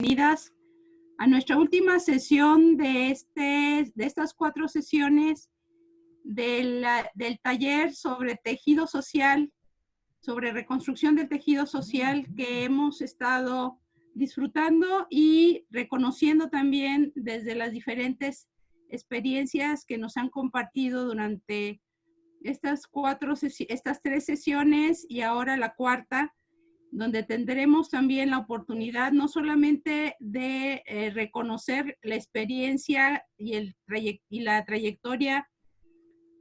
bienvenidas a nuestra última sesión de estas 4 sesiones del taller sobre tejido social, sobre reconstrucción del tejido social que hemos estado disfrutando y reconociendo también desde las diferentes experiencias que nos han compartido durante estas 3 sesiones y ahora la cuarta, donde tendremos también la oportunidad no solamente de reconocer la experiencia y la trayectoria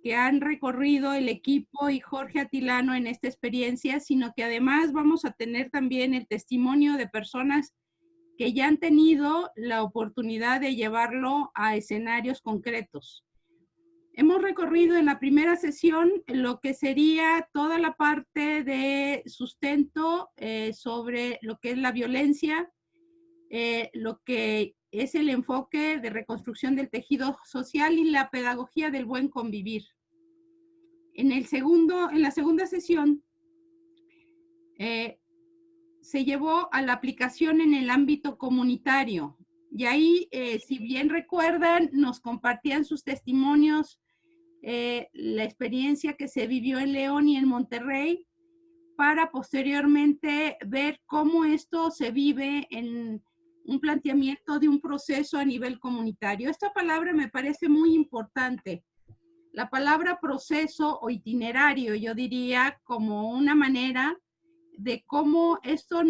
que han recorrido el equipo y Jorge Atilano en esta experiencia, sino que además vamos a tener también el testimonio de personas que ya han tenido la oportunidad de llevarlo a escenarios concretos. Hemos recorrido en la primera sesión lo que sería toda la parte de sustento sobre lo que es la violencia, lo que es el enfoque de reconstrucción del tejido social y la pedagogía del buen convivir. En la segunda sesión se llevó a la aplicación en el ámbito comunitario. Y ahí, si bien recuerdan, nos compartían sus testimonios, la experiencia que se vivió en León y en Monterrey, para posteriormente ver cómo esto se vive en un planteamiento de un proceso a nivel comunitario. Esta palabra me parece muy importante. La palabra proceso o itinerario, yo diría, como una manera de cómo esto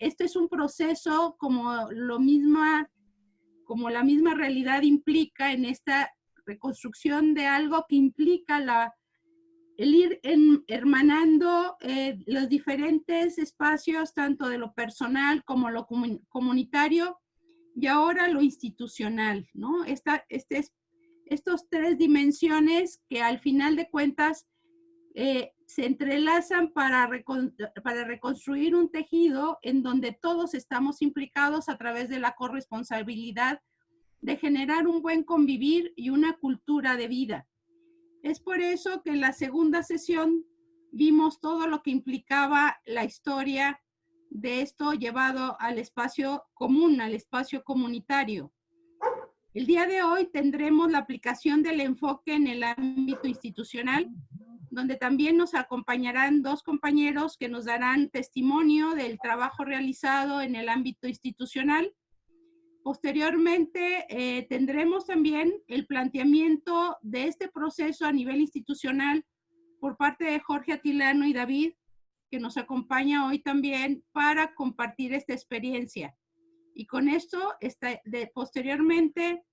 es un proceso como la misma realidad implica en esta reconstrucción de algo que implica el ir hermanando los diferentes espacios, tanto de lo personal como lo comunitario, y ahora lo institucional, ¿no? Estos 3 dimensiones que al final de cuentas se entrelazan para reconstruir un tejido en donde todos estamos implicados a través de la corresponsabilidad de generar un buen convivir y una cultura de vida. Es por eso que en la segunda sesión vimos todo lo que implicaba la historia de esto llevado al espacio común, al espacio comunitario. El día de hoy tendremos la aplicación del enfoque en el ámbito institucional, donde también nos acompañarán 2 compañeros que nos darán testimonio del trabajo realizado en el ámbito institucional. Posteriormente, tendremos también el planteamiento de este proceso a nivel institucional por parte de Jorge Atilano y David, que nos acompaña hoy también para compartir esta experiencia. Y con esto, posteriormente,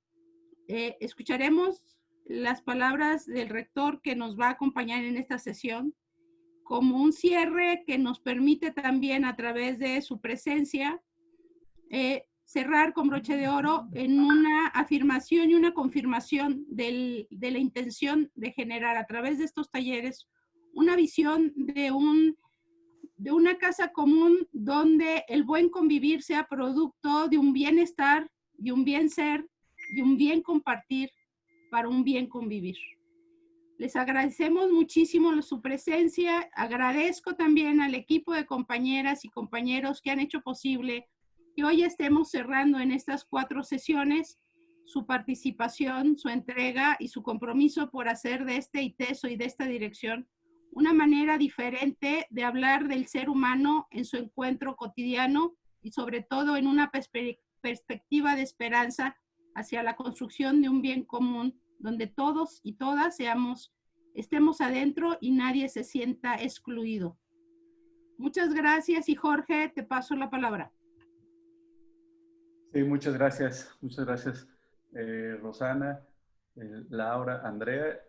escucharemos las palabras del rector que nos va a acompañar en esta sesión, como un cierre que nos permite también a través de su presencia cerrar con broche de oro en una afirmación y una confirmación de la intención de generar a través de estos talleres una visión de una casa común donde el buen convivir sea producto de un bienestar, de un bien ser, de un bien compartir para un bien convivir. Les agradecemos muchísimo su presencia. Agradezco también al equipo de compañeras y compañeros que han hecho posible que hoy estemos cerrando en estas 4 sesiones su participación, su entrega y su compromiso por hacer de este ITESO y de esta dirección una manera diferente de hablar del ser humano en su encuentro cotidiano y sobre todo en una perspectiva de esperanza hacia la construcción de un bien común donde todos y todas estemos adentro y nadie se sienta excluido. Muchas gracias y Jorge, te paso la palabra. Sí, muchas gracias, Rosana, Laura, Andrea,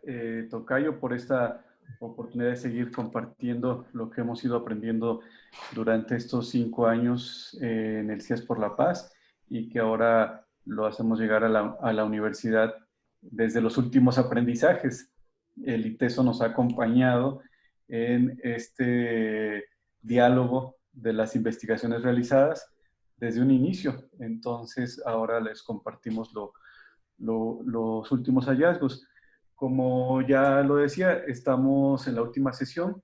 Tocayo, por esta oportunidad de seguir compartiendo lo que hemos ido aprendiendo durante estos 5 años en el CIES por la Paz y que ahora lo hacemos llegar a la universidad desde los últimos aprendizajes. El ITESO nos ha acompañado en este diálogo de las investigaciones realizadas desde un inicio. Entonces, ahora les compartimos los últimos hallazgos. Como ya lo decía, estamos en la última sesión.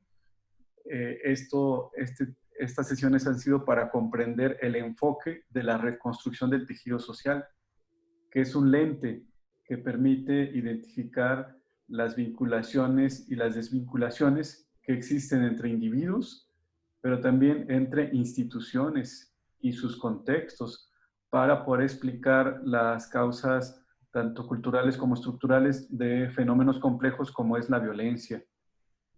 estas sesiones han sido para comprender el enfoque de la reconstrucción del tejido social, que es un lente que permite identificar las vinculaciones y las desvinculaciones que existen entre individuos, pero también entre instituciones y sus contextos, para poder explicar las causas tanto culturales como estructurales de fenómenos complejos como es la violencia.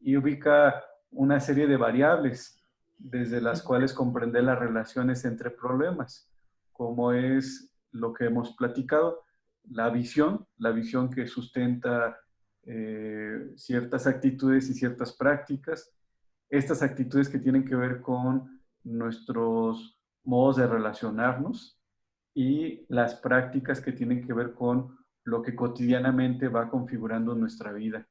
Y ubica una serie de variables desde las cuales comprender las relaciones entre problemas, como es lo que hemos platicado, la visión que sustenta ciertas actitudes y ciertas prácticas, estas actitudes que tienen que ver con nuestros modos de relacionarnos y las prácticas que tienen que ver con lo que cotidianamente va configurando nuestra vida.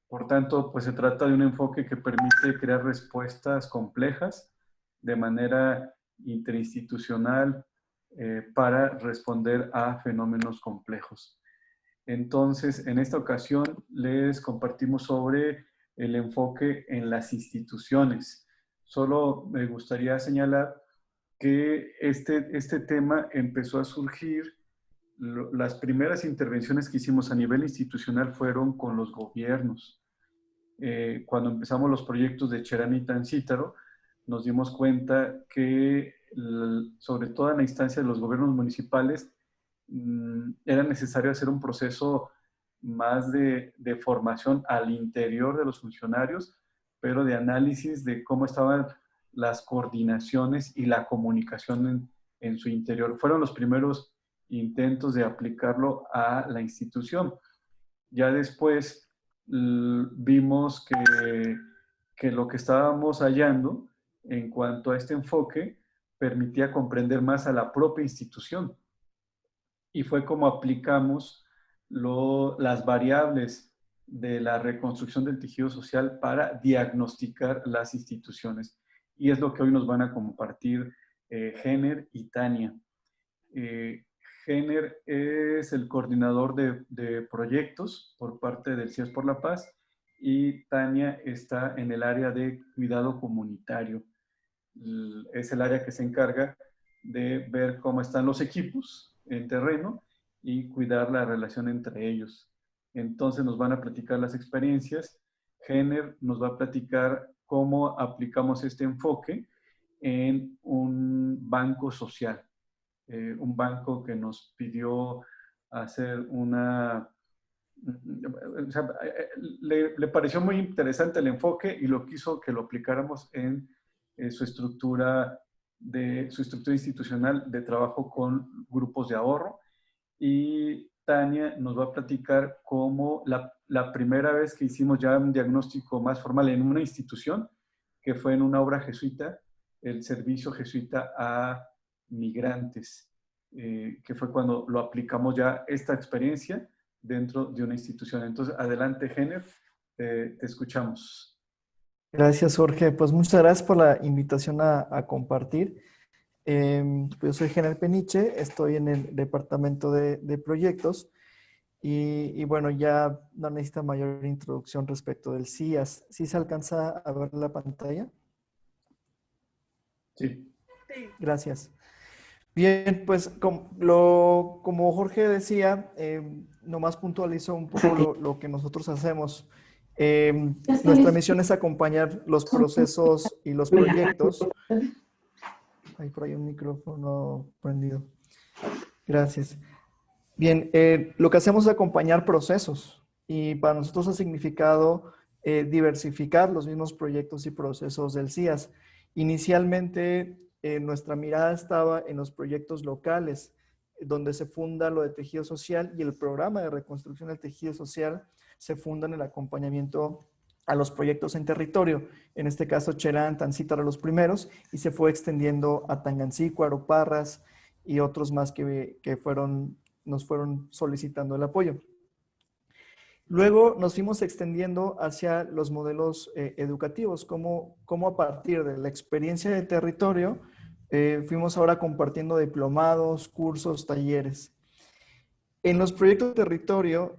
Por tanto, pues se trata de un enfoque que permite crear respuestas complejas de manera interinstitucional para responder a fenómenos complejos. Entonces, en esta ocasión les compartimos sobre el enfoque en las instituciones. Solo me gustaría señalar que este tema empezó a surgir, las primeras intervenciones que hicimos a nivel institucional fueron con los gobiernos. Cuando empezamos los proyectos de Cherán y Tancítaro, nos dimos cuenta que, sobre todo en la instancia de los gobiernos municipales, era necesario hacer un proceso más de formación al interior de los funcionarios, pero de análisis de cómo estaban las coordinaciones y la comunicación en su interior. Fueron los primeros intentos de aplicarlo a la institución. Ya después vimos que lo que estábamos hallando en cuanto a este enfoque permitía comprender más a la propia institución. Y fue como aplicamos las variables de la reconstrucción del tejido social para diagnosticar las instituciones. Y es lo que hoy nos van a compartir Jenner y Tania. Jenner es el coordinador de proyectos por parte del CIES por la Paz y Tania está en el área de cuidado comunitario. Es el área que se encarga de ver cómo están los equipos en terreno y cuidar la relación entre ellos. Entonces nos van a platicar las experiencias. Jenner nos va a platicar cómo aplicamos este enfoque en un banco social. Un banco que nos pidió hacer una... O sea, le pareció muy interesante el enfoque y lo quiso que lo aplicáramos en su estructura institucional de trabajo con grupos de ahorro. Y Tania nos va a platicar cómo la primera vez que hicimos ya un diagnóstico más formal en una institución, que fue en una obra jesuita, el servicio jesuita a migrantes, que fue cuando lo aplicamos ya esta experiencia dentro de una institución. Entonces, adelante, Jenner, te escuchamos. Gracias, Jorge. Pues muchas gracias por la invitación a compartir. Pues yo soy Jenner Peniche, estoy en el departamento de proyectos y bueno, ya no necesita mayor introducción respecto del CIAS. ¿Sí se alcanza a ver la pantalla? Sí. Gracias. Bien, pues como Jorge decía, nomás puntualizo un poco lo que nosotros hacemos. Nuestra misión es acompañar los procesos y los proyectos. Hay por ahí un micrófono prendido. Gracias. Bien, lo que hacemos es acompañar procesos y para nosotros ha significado diversificar los mismos proyectos y procesos del CIAS. Inicialmente, nuestra mirada estaba en los proyectos locales, donde se funda lo de tejido social y el programa de reconstrucción del tejido social se funda en el acompañamiento a los proyectos en territorio. En este caso, Cherán, Tancítaro los primeros, y se fue extendiendo a Tangancícuaro, Parras y otros más que nos fueron solicitando el apoyo. Luego nos fuimos extendiendo hacia los modelos educativos, como a partir de la experiencia de territorio fuimos ahora compartiendo diplomados, cursos, talleres. En los proyectos de territorio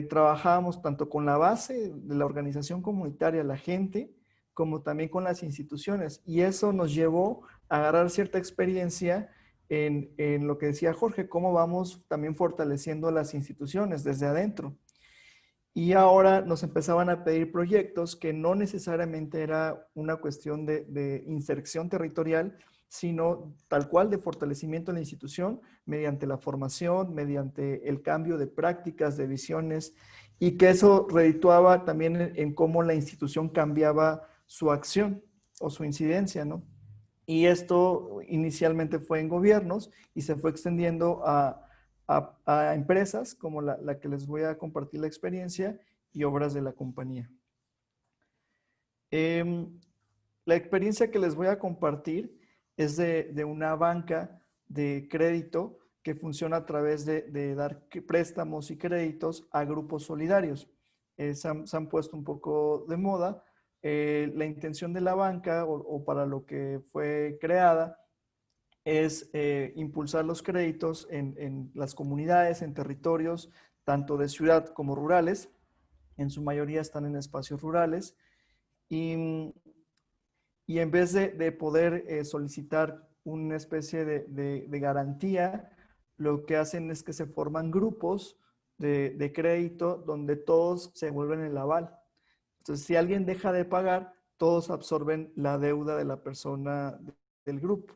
trabajábamos tanto con la base de la organización comunitaria, la gente, como también con las instituciones. Y eso nos llevó a agarrar cierta experiencia en lo que decía Jorge, cómo vamos también fortaleciendo las instituciones desde adentro. Y ahora nos empezaban a pedir proyectos que no necesariamente era una cuestión de inserción territorial, sino tal cual de fortalecimiento de la institución mediante la formación, mediante el cambio de prácticas, de visiones, y que eso redituaba también en cómo la institución cambiaba su acción o su incidencia, ¿no? Y esto inicialmente fue en gobiernos y se fue extendiendo a empresas como la que les voy a compartir la experiencia y obras de la compañía. La experiencia que les voy a compartir es de una banca de crédito que funciona a través de dar préstamos y créditos a grupos solidarios. Se han puesto un poco de moda. La intención de la banca o para lo que fue creada es impulsar los créditos en las comunidades, en territorios, tanto de ciudad como rurales. En su mayoría están en espacios rurales. Y en vez de poder solicitar una especie de garantía, lo que hacen es que se forman grupos de crédito donde todos se vuelven el aval. Entonces, si alguien deja de pagar, todos absorben la deuda de la persona del grupo.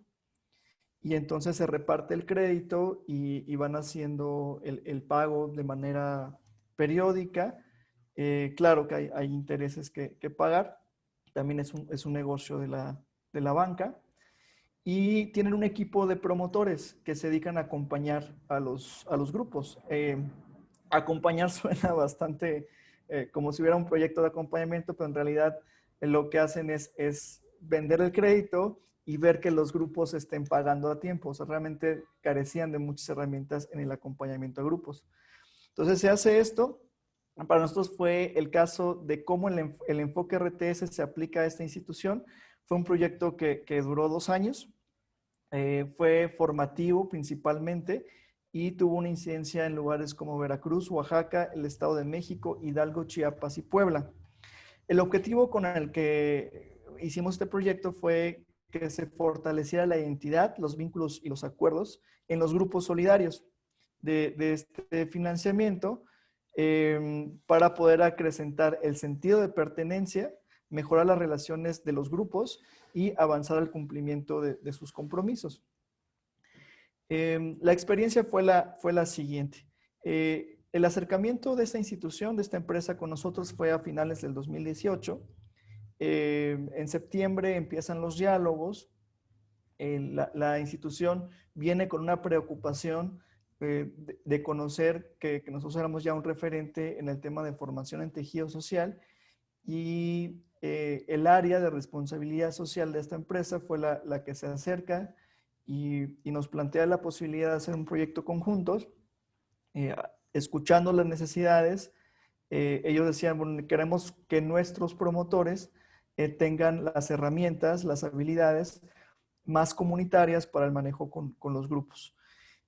Y entonces se reparte el crédito y van haciendo el pago de manera periódica. Claro que hay intereses que pagar. También es un negocio de la banca. Y tienen un equipo de promotores que se dedican a acompañar a los grupos. Acompañar suena bastante como si hubiera un proyecto de acompañamiento, pero en realidad lo que hacen es vender el crédito y ver que los grupos estén pagando a tiempo. O sea, realmente carecían de muchas herramientas en el acompañamiento a grupos. Entonces se hace esto. Para nosotros fue el caso de cómo el enfoque RTS se aplica a esta institución. Fue un proyecto que duró 2 años. Fue formativo principalmente y tuvo una incidencia en lugares como Veracruz, Oaxaca, el Estado de México, Hidalgo, Chiapas y Puebla. El objetivo con el que hicimos este proyecto fue que se fortaleciera la identidad, los vínculos y los acuerdos en los grupos solidarios de este financiamiento para poder acrecentar el sentido de pertenencia, mejorar las relaciones de los grupos y avanzar al cumplimiento de sus compromisos. La experiencia fue la siguiente. El acercamiento de esta institución, de esta empresa con nosotros fue a finales del 2018. En septiembre empiezan los diálogos. La institución viene con una preocupación de conocer que nosotros éramos ya un referente en el tema de formación en tejido social y el área de responsabilidad social de esta empresa fue la que se acerca y nos plantea la posibilidad de hacer un proyecto conjuntos, escuchando las necesidades. Ellos decían, bueno, queremos que nuestros promotores tengan las herramientas, las habilidades más comunitarias para el manejo con los grupos.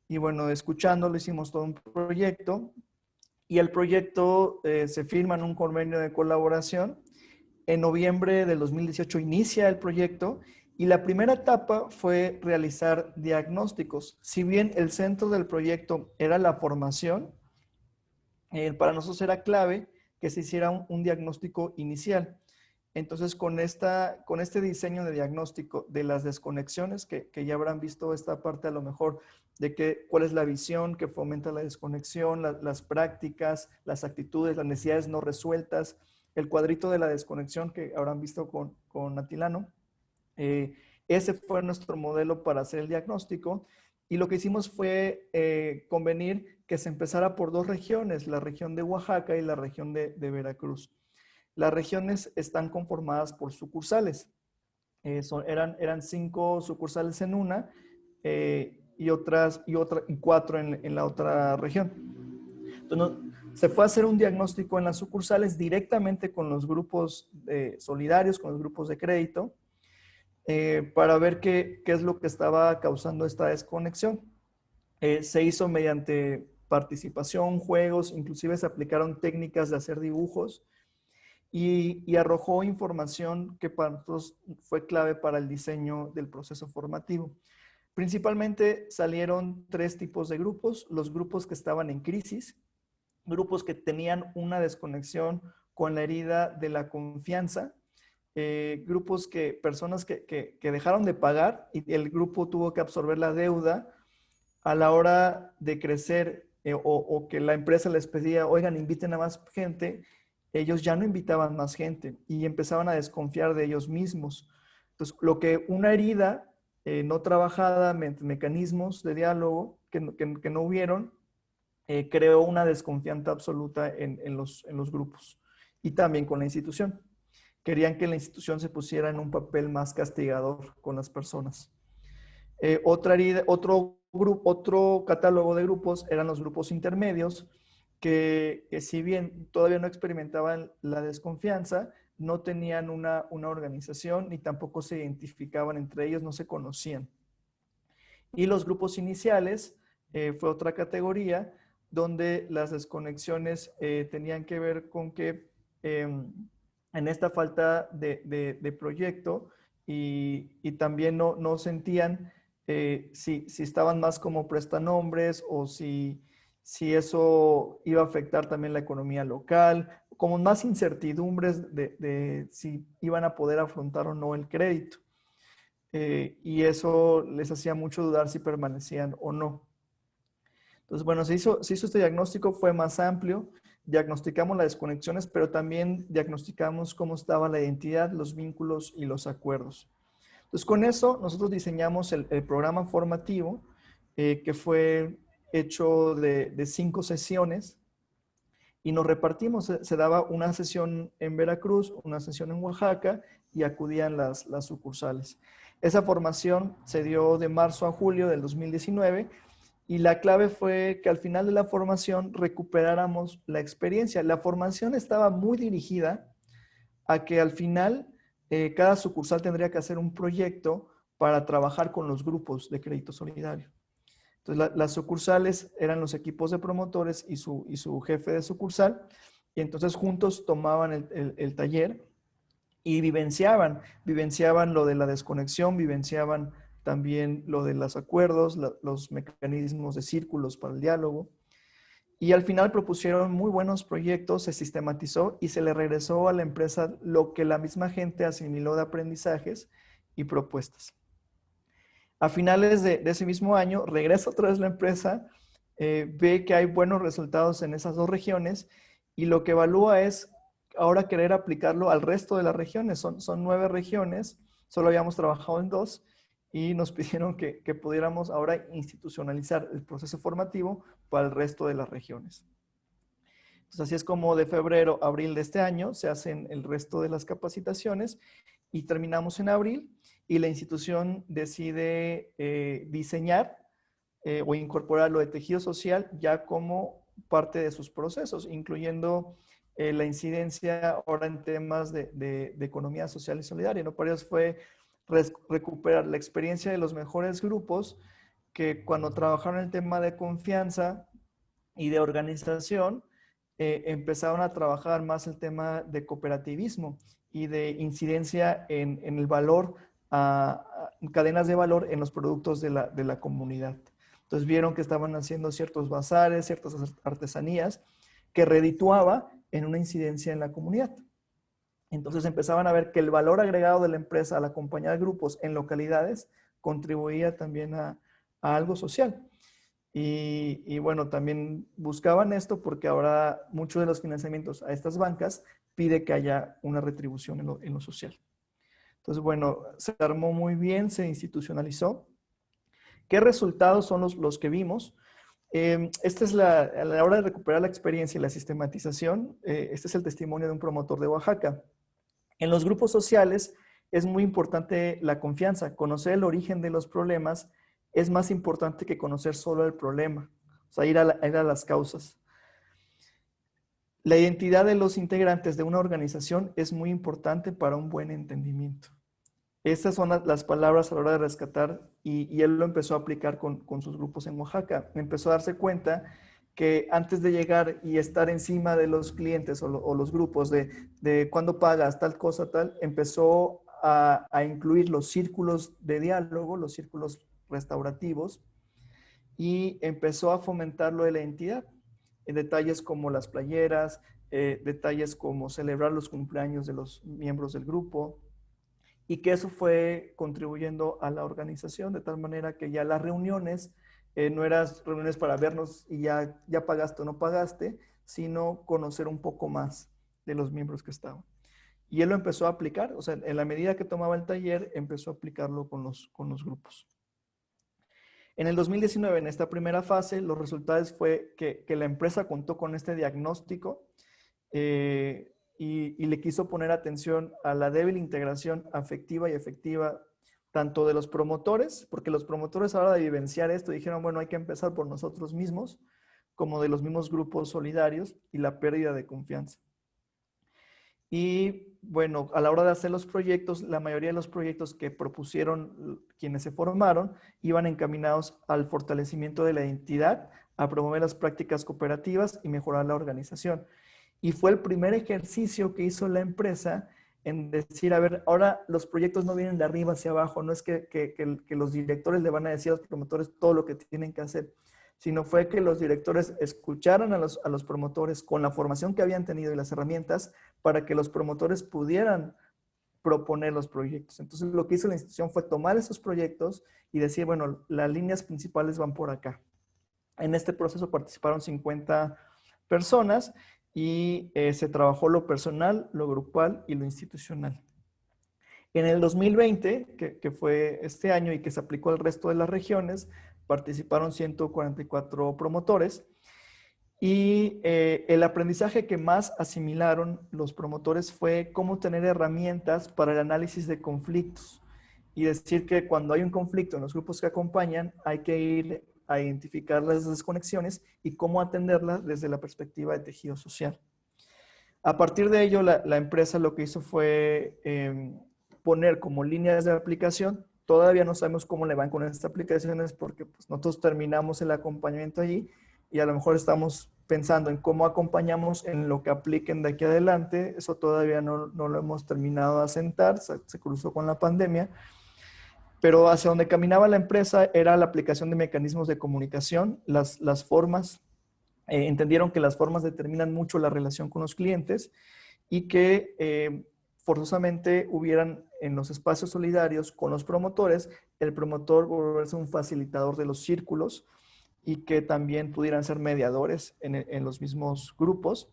Y bueno, escuchándolo hicimos todo un proyecto y el proyecto se firma en un convenio de colaboración. En noviembre del 2018 inicia el proyecto y la primera etapa fue realizar diagnósticos. Si bien el centro del proyecto era la formación, para nosotros era clave que se hiciera un diagnóstico inicial. Entonces, con este diseño de diagnóstico de las desconexiones, que ya habrán visto esta parte a lo mejor de cuál es la visión que fomenta la desconexión, las prácticas, las actitudes, las necesidades no resueltas, el cuadrito de la desconexión que habrán visto con Atilano. Ese fue nuestro modelo para hacer el diagnóstico y lo que hicimos fue convenir que se empezara por 2 regiones, la región de Oaxaca y la región de Veracruz. Las regiones están conformadas por sucursales. Eran 5 sucursales en una y 4 en la otra región. Entonces, se fue a hacer un diagnóstico en las sucursales directamente con los grupos solidarios, con los grupos de crédito, para ver qué es lo que estaba causando esta desconexión. Se hizo mediante participación, juegos, inclusive se aplicaron técnicas de hacer dibujos. y arrojó información que para nosotros fue clave para el diseño del proceso formativo. Principalmente salieron 3 tipos de grupos: los grupos que estaban en crisis, grupos que tenían una desconexión con la herida de la confianza, grupos personas que dejaron de pagar y el grupo tuvo que absorber la deuda a la hora de crecer, o que la empresa les pedía, oigan, inviten a más gente. Ellos ya no invitaban más gente y empezaban a desconfiar de ellos mismos. Entonces, lo que una herida no trabajada, mecanismos de diálogo que no hubieron, creó una desconfianza absoluta en los grupos y también con la institución. Querían que la institución se pusiera en un papel más castigador con las personas. Otro catálogo de grupos eran los grupos intermedios, que si bien todavía no experimentaban la desconfianza, no tenían una organización ni tampoco se identificaban entre ellos, no se conocían. Y los grupos iniciales fue otra categoría donde las desconexiones tenían que ver con que en esta falta de proyecto y también no sentían si estaban más como prestanombres o si eso iba a afectar también la economía local, como más incertidumbres de si iban a poder afrontar o no el crédito. Y eso les hacía mucho dudar si permanecían o no. Entonces, bueno, se hizo este diagnóstico, fue más amplio, diagnosticamos las desconexiones, pero también diagnosticamos cómo estaba la identidad, los vínculos y los acuerdos. Entonces, con eso nosotros diseñamos el programa formativo, que fue hecho de 5 sesiones y nos repartimos. Se daba una sesión en Veracruz, una sesión en Oaxaca y acudían las sucursales. Esa formación se dio de marzo a julio del 2019 y la clave fue que al final de la formación recuperáramos la experiencia. La formación estaba muy dirigida a que al final cada sucursal tendría que hacer un proyecto para trabajar con los grupos de crédito solidario. Entonces, las sucursales eran los equipos de promotores y su jefe de sucursal, y entonces juntos tomaban el taller y vivenciaban lo de la desconexión, vivenciaban también lo de los acuerdos, los mecanismos de círculos para el diálogo. Y al final propusieron muy buenos proyectos, se sistematizó y se le regresó a la empresa lo que la misma gente asimiló de aprendizajes y propuestas. A finales de ese mismo año, regresa otra vez la empresa, ve que hay buenos resultados en esas 2 regiones y lo que evalúa es ahora querer aplicarlo al resto de las regiones. Son 9 regiones, solo habíamos trabajado en 2 y nos pidieron que pudiéramos ahora institucionalizar el proceso formativo para el resto de las regiones. Entonces, así es como de febrero a abril de este año se hacen el resto de las capacitaciones y terminamos en abril y la institución decide diseñar o incorporar lo de tejido social ya como parte de sus procesos, incluyendo la incidencia ahora en temas de economía social y solidaria, ¿no? Para ellos fue recuperar la experiencia de los mejores grupos que cuando trabajaron el tema de confianza y de organización, empezaron a trabajar más el tema de cooperativismo y de incidencia en el valor, cadenas de valor en los productos de la comunidad. Entonces vieron que estaban haciendo ciertos bazares, ciertas artesanías que redituaba en una incidencia en la comunidad. Entonces empezaban a ver que el valor agregado de la empresa al acompañar grupos en localidades contribuía también a algo social. Y bueno, también buscaban esto porque ahora muchos de los financiamientos a estas bancas pide que haya una retribución en lo social. Entonces, bueno, se armó muy bien, se institucionalizó. ¿Qué resultados son los que vimos? Esta es a la hora de recuperar la experiencia y la sistematización, este es el testimonio de un promotor de Oaxaca. En los grupos sociales es muy importante la confianza, conocer el origen de los problemas es más importante que conocer solo el problema, o sea, ir a las causas. La identidad de los integrantes de una organización es muy importante para un buen entendimiento. Estas son las palabras a la hora de rescatar y él lo empezó a aplicar con sus grupos en Oaxaca. Empezó a darse cuenta que antes de llegar y estar encima de los clientes o los grupos de cuándo pagas, tal cosa, tal, empezó a incluir los círculos de diálogo, los círculos restaurativos, y empezó a fomentar lo de la identidad en detalles como las playeras, detalles como celebrar los cumpleaños de los miembros del grupo, y que eso fue contribuyendo a la organización de tal manera que ya las reuniones no eran reuniones para vernos y ya pagaste o no pagaste, sino conocer un poco más de los miembros que estaban. Y él lo empezó a aplicar, o sea, en la medida que tomaba el taller, empezó a aplicarlo con los grupos. En el 2019, en esta primera fase, los resultados fue que la empresa contó con este diagnóstico y le quiso poner atención a la débil integración afectiva y efectiva tanto de los promotores, porque los promotores a la hora de vivenciar esto dijeron, bueno, hay que empezar por nosotros mismos, como de los mismos grupos solidarios y la pérdida de confianza. Y bueno, a la hora de hacer los proyectos, la mayoría de los proyectos que propusieron quienes se formaron iban encaminados al fortalecimiento de la identidad, a promover las prácticas cooperativas y mejorar la organización. Y fue el primer ejercicio que hizo la empresa en decir, a ver, ahora los proyectos no vienen de arriba hacia abajo, no es que los directores le van a decir a los promotores todo lo que tienen que hacer, sino fue que los directores escucharan a los promotores con la formación que habían tenido y las herramientas para que los promotores pudieran proponer los proyectos. Entonces, lo que hizo la institución fue tomar esos proyectos y decir, bueno, las líneas principales van por acá. En este proceso participaron 50 personas y se trabajó lo personal, lo grupal y lo institucional. En el 2020, que fue este año y que se aplicó al resto de las regiones, participaron 144 promotores y el aprendizaje que más asimilaron los promotores fue cómo tener herramientas para el análisis de conflictos y decir que cuando hay un conflicto en los grupos que acompañan hay que ir a identificar las desconexiones y cómo atenderlas desde la perspectiva de tejido social. A partir de ello, la empresa lo que hizo fue poner como líneas de aplicación. Todavía no sabemos cómo le van con estas aplicaciones porque pues, nosotros terminamos el acompañamiento allí y a lo mejor estamos pensando en cómo acompañamos en lo que apliquen de aquí adelante. Eso todavía no lo hemos terminado de asentar, se cruzó con la pandemia. Pero hacia donde caminaba la empresa era la aplicación de mecanismos de comunicación, las formas. Entendieron que las formas determinan mucho la relación con los clientes y que forzosamente hubieran en los espacios solidarios con los promotores, el promotor volverse un facilitador de los círculos y que también pudieran ser mediadores en los mismos grupos.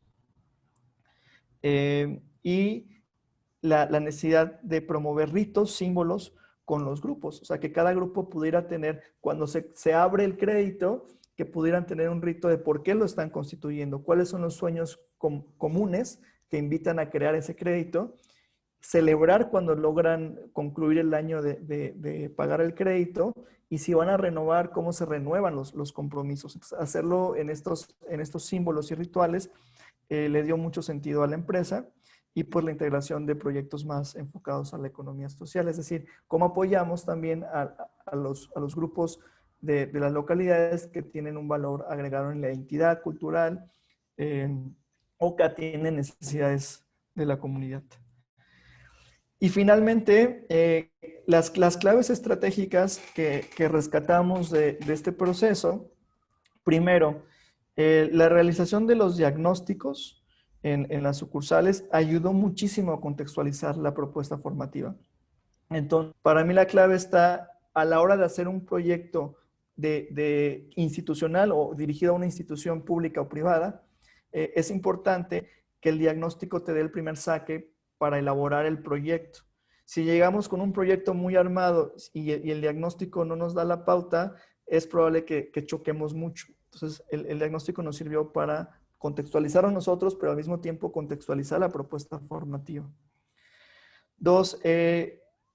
Y la necesidad de promover ritos, símbolos con los grupos. O sea, que cada grupo pudiera tener, cuando se abre el crédito, que pudieran tener un rito de por qué lo están constituyendo, cuáles son los sueños comunes que invitan a crear ese crédito, celebrar cuando logran concluir el año de pagar el crédito y si van a renovar, cómo se renuevan los compromisos. Entonces, hacerlo en estos símbolos y rituales le dio mucho sentido a la empresa y pues la integración de proyectos más enfocados a la economía social, es decir, cómo apoyamos también a los grupos de las localidades que tienen un valor agregado en la identidad cultural o que tienen necesidades de la comunidad. Y finalmente, las claves estratégicas que rescatamos de este proceso, primero, la realización de los diagnósticos en las sucursales ayudó muchísimo a contextualizar la propuesta formativa. Entonces, para mí la clave está a la hora de hacer un proyecto de institucional o dirigido a una institución pública o privada, es importante que el diagnóstico te dé el primer saque para elaborar el proyecto. Si llegamos con un proyecto muy armado y el diagnóstico no nos da la pauta, es probable que choquemos mucho. Entonces, el diagnóstico nos sirvió para contextualizar a nosotros, pero al mismo tiempo contextualizar la propuesta formativa. Dos,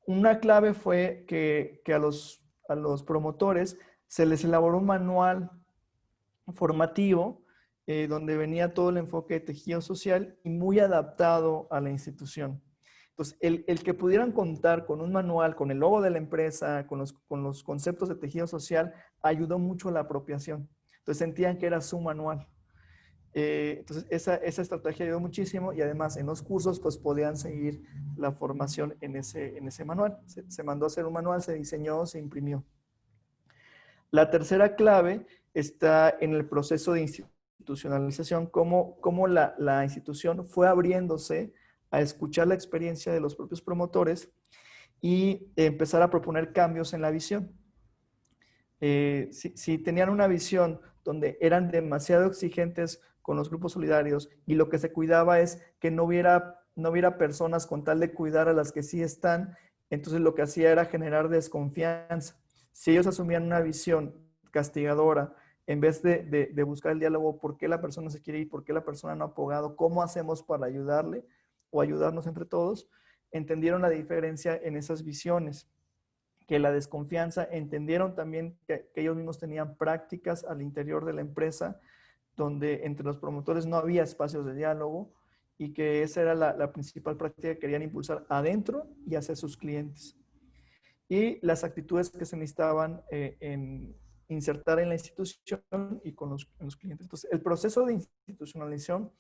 una clave fue que a los promotores se les elaboró un manual formativo donde venía todo el enfoque de tejido social y muy adaptado a la institución. Entonces, el que pudieran contar con un manual, con el logo de la empresa, con los conceptos de tejido social, ayudó mucho a la apropiación. Entonces sentían que era su manual. Entonces esa estrategia ayudó muchísimo y además en los cursos pues podían seguir la formación en ese manual. Se mandó a hacer un manual, se diseñó, se imprimió. La tercera clave está en el proceso de institucionalización, cómo la institución fue abriéndose a escuchar la experiencia de los propios promotores y empezar a proponer cambios en la visión. Si tenían una visión donde eran demasiado exigentes con los grupos solidarios y lo que se cuidaba es que no hubiera personas con tal de cuidar a las que sí están, entonces lo que hacía era generar desconfianza. Si ellos asumían una visión castigadora, en vez de buscar el diálogo, ¿por qué la persona se quiere ir? ¿Por qué la persona no ha pagado? ¿Cómo hacemos para ayudarle o ayudarnos entre todos? Entendieron la diferencia en esas visiones, que la desconfianza, entendieron también que ellos mismos tenían prácticas al interior de la empresa donde entre los promotores no había espacios de diálogo y que esa era la principal práctica que querían impulsar adentro y hacia sus clientes. Y las actitudes que se necesitaban en insertar en la institución y con los clientes. Entonces, el proceso de institucionalización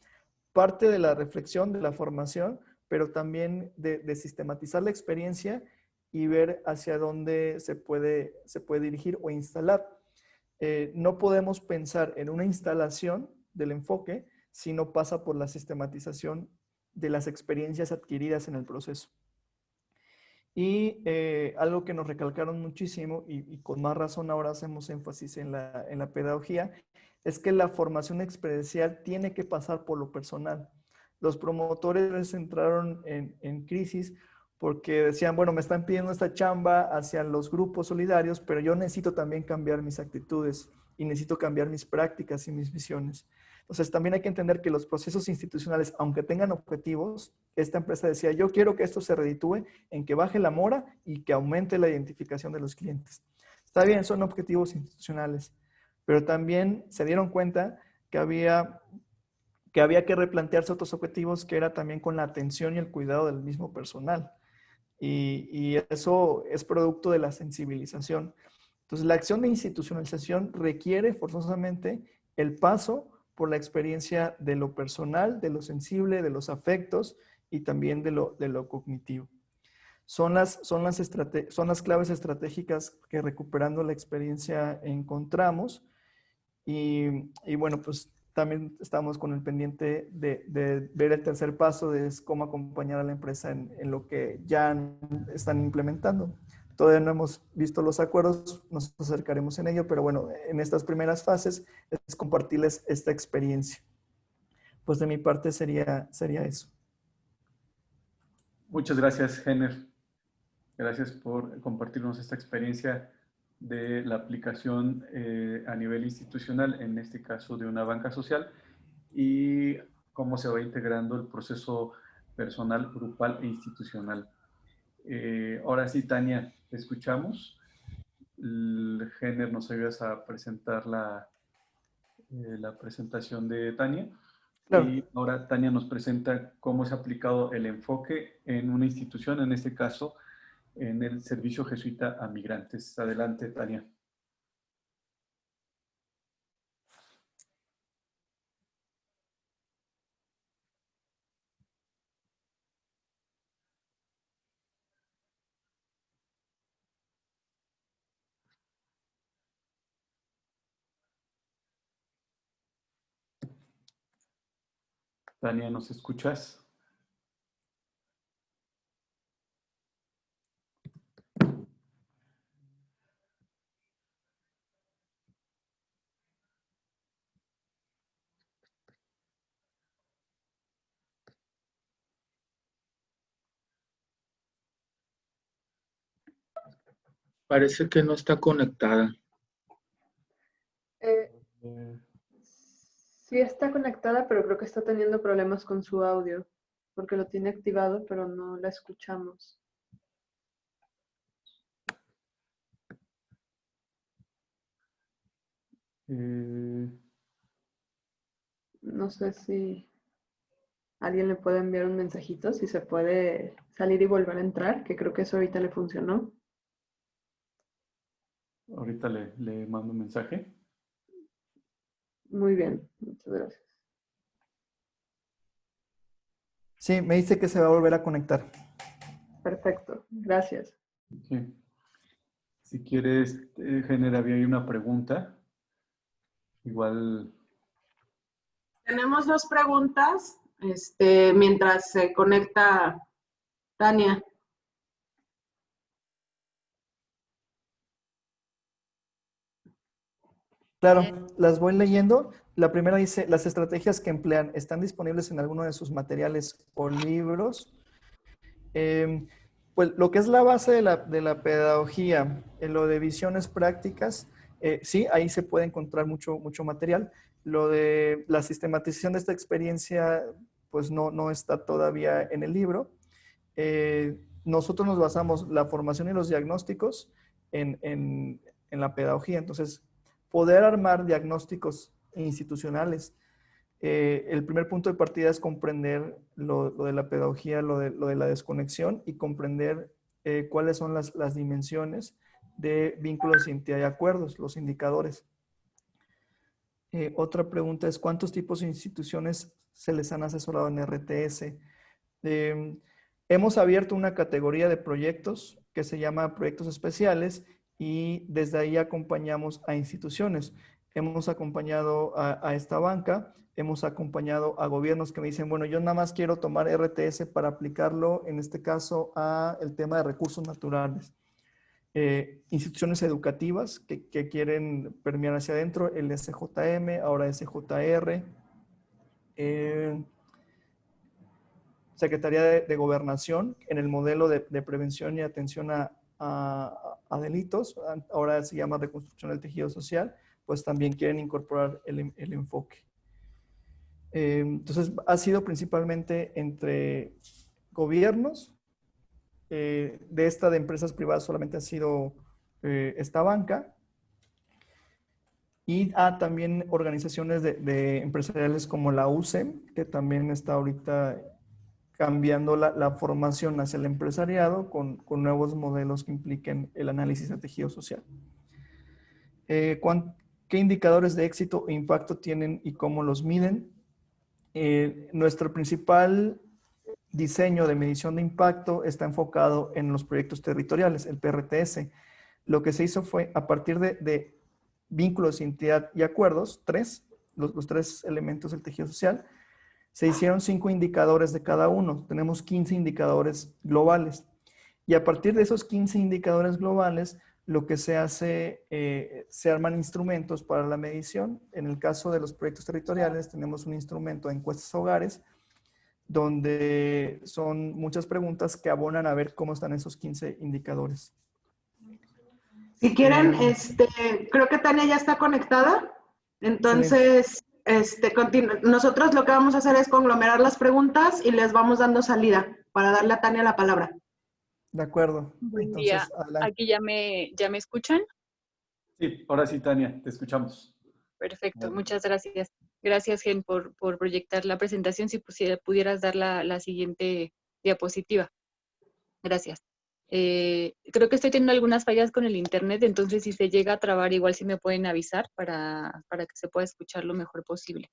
parte de la reflexión, de la formación, pero también de sistematizar la experiencia y ver hacia dónde se puede dirigir o instalar. No podemos pensar en una instalación del enfoque si no pasa por la sistematización de las experiencias adquiridas en el proceso. Y algo que nos recalcaron muchísimo y con más razón ahora hacemos énfasis en la pedagogía, es que la formación experiencial tiene que pasar por lo personal. Los promotores entraron en crisis porque decían, bueno, me están pidiendo esta chamba hacia los grupos solidarios, pero yo necesito también cambiar mis actitudes y necesito cambiar mis prácticas y mis visiones. Entonces, también hay que entender que los procesos institucionales, aunque tengan objetivos, esta empresa decía, yo quiero que esto se reditúe en que baje la mora y que aumente la identificación de los clientes. Está bien, son objetivos institucionales, pero también se dieron cuenta que había que replantearse otros objetivos, que era también con la atención y el cuidado del mismo personal. Y eso es producto de la sensibilización. Entonces, la acción de institucionalización requiere forzosamente el paso por la experiencia de lo personal, de lo sensible, de los afectos y también de lo cognitivo. Son las claves estratégicas que recuperando la experiencia encontramos y bueno, pues también estamos con el pendiente de ver el tercer paso, de cómo acompañar a la empresa en lo que ya están implementando. Todavía no hemos visto los acuerdos, nos acercaremos en ello, pero bueno, en estas primeras fases es compartirles esta experiencia. Pues de mi parte sería eso. Muchas gracias, Henner. Gracias por compartirnos esta experiencia de la aplicación a nivel institucional, en este caso de una banca social, y cómo se va integrando el proceso personal, grupal e institucional. Ahora sí, Tania, te escuchamos. Henner, nos ayudas a presentar la presentación de Tania. Claro. Y ahora Tania nos presenta cómo se ha aplicado el enfoque en una institución, en este caso, en el servicio jesuita a migrantes. Adelante, Tania. Tania, ¿nos escuchas? Parece que no está conectada. Sí está conectada, pero creo que está teniendo problemas con su audio, porque lo tiene activado, pero no la escuchamos. No sé si alguien le puede enviar un mensajito, si se puede salir y volver a entrar, que creo que eso ahorita le funcionó. Ahorita le mando un mensaje. Muy bien, muchas gracias. Sí, me dice que se va a volver a conectar. Perfecto, gracias. Sí. Si quieres, genera había ahí una pregunta. Igual, Tenemos dos preguntas, mientras se conecta Tania. Claro, las voy leyendo. La primera dice, las estrategias que emplean están disponibles en alguno de sus materiales o libros. Pues lo que es la base de la pedagogía, en lo de visiones prácticas, sí, ahí se puede encontrar mucho material. Lo de la sistematización de esta experiencia, pues no está todavía en el libro. Nosotros nos basamos la formación y los diagnósticos en la pedagogía. Entonces, poder armar diagnósticos institucionales. El primer punto de partida es comprender lo de la pedagogía, lo de la desconexión y comprender cuáles son las dimensiones de vínculos y entidad de acuerdos, los indicadores. Otra pregunta es, ¿cuántos tipos de instituciones se les han asesorado en RTS? Hemos abierto una categoría de proyectos que se llama proyectos especiales y desde ahí acompañamos a instituciones. Hemos acompañado a esta banca, hemos acompañado a gobiernos que me dicen, bueno, yo nada más quiero tomar RTS para aplicarlo, en este caso, a el tema de recursos naturales. Instituciones educativas que quieren permear hacia adentro, el SJM, ahora SJR, Secretaría de Gobernación, en el modelo de prevención y atención a delitos, ahora se llama reconstrucción del tejido social, pues también quieren incorporar el enfoque. Entonces, ha sido principalmente entre gobiernos, de empresas privadas solamente ha sido esta banca, y también organizaciones de empresariales como la UCEM, que también está ahorita cambiando la formación hacia el empresariado con nuevos modelos que impliquen el análisis de tejido social. ¿Qué indicadores de éxito e impacto tienen y cómo los miden? Nuestro principal diseño de medición de impacto está enfocado en los proyectos territoriales, el PRTS. Lo que se hizo fue, a partir de vínculos, identidad y acuerdos, los tres elementos del tejido social, se hicieron 5 indicadores de cada uno. Tenemos 15 indicadores globales. Y a partir de esos 15 indicadores globales, lo que se hace, se arman instrumentos para la medición. En el caso de los proyectos territoriales, tenemos un instrumento de encuestas a hogares, donde son muchas preguntas que abonan a ver cómo están esos 15 indicadores. Si quieren, creo que Tania ya está conectada. Entonces, nosotros lo que vamos a hacer es conglomerar las preguntas y les vamos dando salida para darle a Tania la palabra. De acuerdo. Buen Entonces, día. adelante. ¿Aquí ya me escuchan? sí, ahora sí, Tania, te escuchamos. Perfecto, muchas gracias. Gracias, Gen, por proyectar la presentación. Si pudieras dar la siguiente diapositiva. Gracias. Creo que estoy teniendo algunas fallas con el internet, entonces si se llega a trabar, igual sí me pueden avisar para que se pueda escuchar lo mejor posible.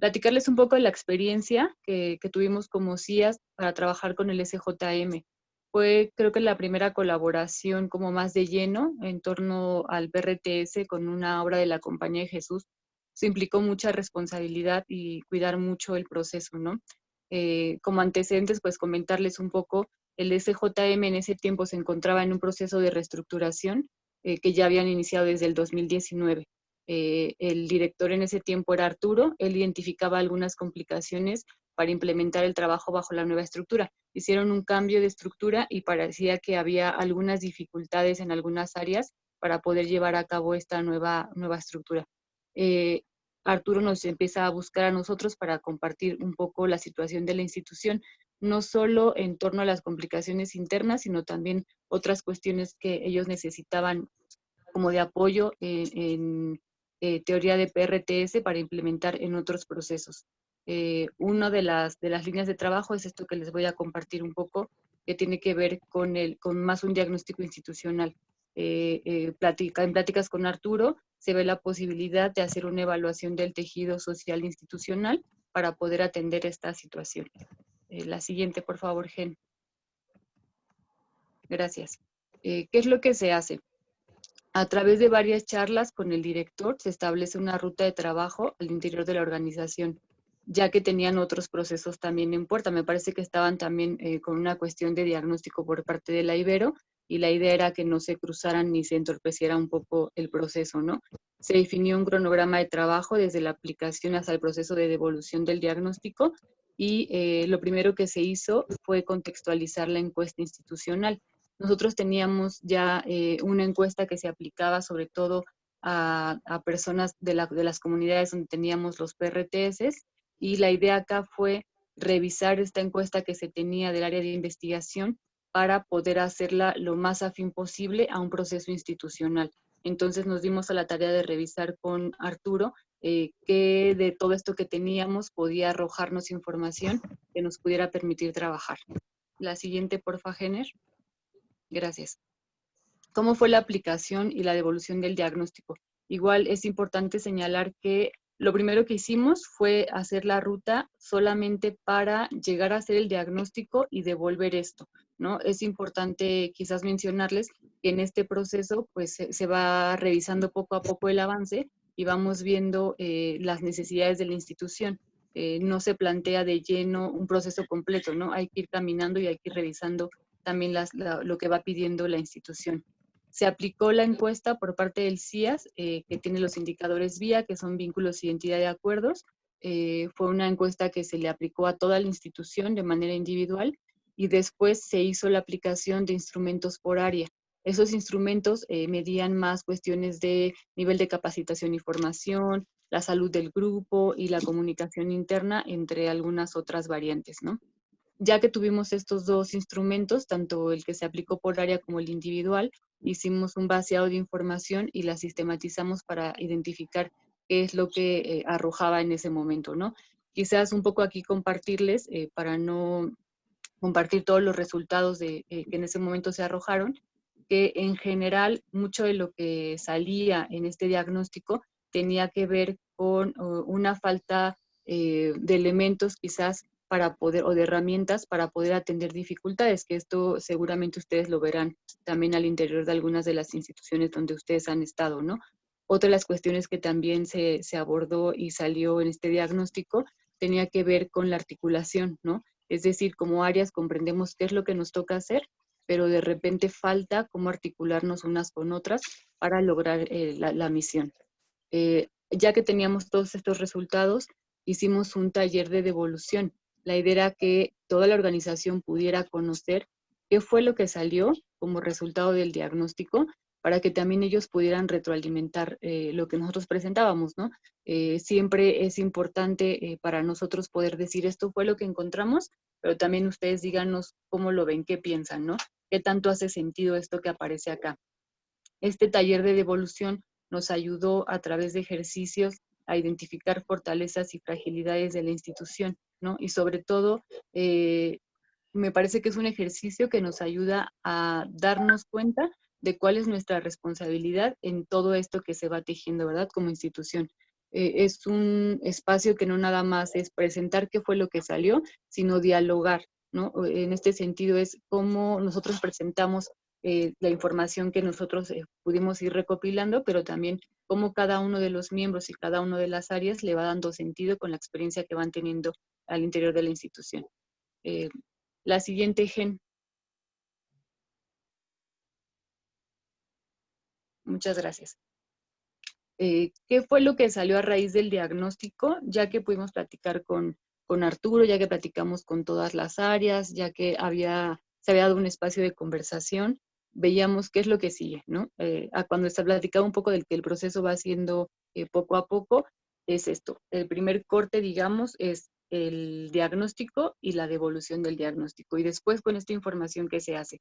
Platicarles un poco de la experiencia que tuvimos como CIAS para trabajar con el SJM. Fue, creo que la primera colaboración como más de lleno en torno al PRTS con una obra de la Compañía de Jesús. Eso implicó mucha responsabilidad y cuidar mucho el proceso, ¿no? Como antecedentes, pues comentarles un poco, el SJM en ese tiempo se encontraba en un proceso de reestructuración que ya habían iniciado desde el 2019. El director en ese tiempo era Arturo, él identificaba algunas complicaciones para implementar el trabajo bajo la nueva estructura. Hicieron un cambio de estructura y parecía que había algunas dificultades en algunas áreas para poder llevar a cabo esta nueva estructura. Arturo nos empieza a buscar a nosotros para compartir un poco la situación de la institución, no solo en torno a las complicaciones internas, sino también otras cuestiones que ellos necesitaban como de apoyo en teoría de PRTS para implementar en otros procesos. Una de las líneas de trabajo es esto que les voy a compartir un poco, que tiene que ver con más un diagnóstico institucional. en pláticas con Arturo, se ve la posibilidad de hacer una evaluación del tejido social institucional para poder atender esta situación. La siguiente, por favor, Gen. Gracias. ¿Qué es lo que se hace? A través de varias charlas con el director se establece una ruta de trabajo al interior de la organización, ya que tenían otros procesos también en puerta. Me parece que estaban también con una cuestión de diagnóstico por parte de la Ibero, y la idea era que no se cruzaran ni se entorpeciera un poco el proceso, ¿no? Se definió un cronograma de trabajo desde la aplicación hasta el proceso de devolución del diagnóstico, y lo primero que se hizo fue contextualizar la encuesta institucional. Nosotros teníamos ya una encuesta que se aplicaba sobre todo a personas de las comunidades donde teníamos los PRTS, y la idea acá fue revisar esta encuesta que se tenía del área de investigación para poder hacerla lo más afín posible a un proceso institucional. Entonces nos dimos a la tarea de revisar con Arturo qué de todo esto que teníamos podía arrojarnos información que nos pudiera permitir trabajar. La siguiente, porfa, Jenner. Gracias. ¿Cómo fue la aplicación y la devolución del diagnóstico? Igual es importante señalar que lo primero que hicimos fue hacer la ruta solamente para llegar a hacer el diagnóstico y devolver esto, ¿no? Es importante quizás mencionarles que en este proceso pues se va revisando poco a poco el avance y vamos viendo las necesidades de la institución. No se plantea de lleno un proceso completo, ¿no? Hay que ir caminando y hay que ir revisando también lo que va pidiendo la institución. Se aplicó la encuesta por parte del CIAS, que tiene los indicadores VIA, que son vínculos, identidad y acuerdos. Fue una encuesta que se le aplicó a toda la institución de manera individual, y después se hizo la aplicación de instrumentos por área. Esos instrumentos medían más cuestiones de nivel de capacitación y formación, la salud del grupo y la comunicación interna, entre algunas otras variantes, ¿no? Ya que tuvimos estos dos instrumentos, tanto el que se aplicó por área como el individual, hicimos un vaciado de información y la sistematizamos para identificar qué es lo que arrojaba en ese momento, ¿no? Quizás un poco aquí compartirles, para no compartir todos los resultados que en ese momento se arrojaron, que en general mucho de lo que salía en este diagnóstico tenía que ver con una falta de elementos quizás para poder, o de herramientas para poder atender dificultades, que esto seguramente ustedes lo verán también al interior de algunas de las instituciones donde ustedes han estado, ¿no? Otra de las cuestiones que también se abordó y salió en este diagnóstico tenía que ver con la articulación, ¿no? Es decir, como áreas comprendemos qué es lo que nos toca hacer, pero de repente falta cómo articularnos unas con otras para lograr la misión. Ya que teníamos todos estos resultados, hicimos un taller de devolución. La idea era que toda la organización pudiera conocer qué fue lo que salió como resultado del diagnóstico, para que también ellos pudieran retroalimentar lo que nosotros presentábamos, ¿no? Siempre es importante para nosotros poder decir esto fue lo que encontramos, pero también ustedes díganos cómo lo ven, qué piensan, ¿no? ¿Qué tanto hace sentido esto que aparece acá? Este taller de devolución nos ayudó a través de ejercicios a identificar fortalezas y fragilidades de la institución, ¿no? Y sobre todo, me parece que es un ejercicio que nos ayuda a darnos cuenta de cuál es nuestra responsabilidad en todo esto que se va tejiendo, ¿verdad? Como institución. Es un espacio que no nada más es presentar qué fue lo que salió, sino dialogar, ¿no? En este sentido es cómo nosotros presentamos la información que nosotros pudimos ir recopilando, pero también cómo cada uno de los miembros y cada una de las áreas le va dando sentido con la experiencia que van teniendo al interior de la institución. La siguiente, Gen. Muchas gracias. ¿Qué fue lo que salió a raíz del diagnóstico? Ya que pudimos platicar con Arturo, ya que platicamos con todas las áreas, ya que se había dado un espacio de conversación, veíamos qué es lo que sigue, ¿no? Cuando se platicaba un poco del que el proceso va haciendo poco a poco, es esto. El primer corte, digamos, es el diagnóstico y la devolución del diagnóstico. Y después con esta información que se hace.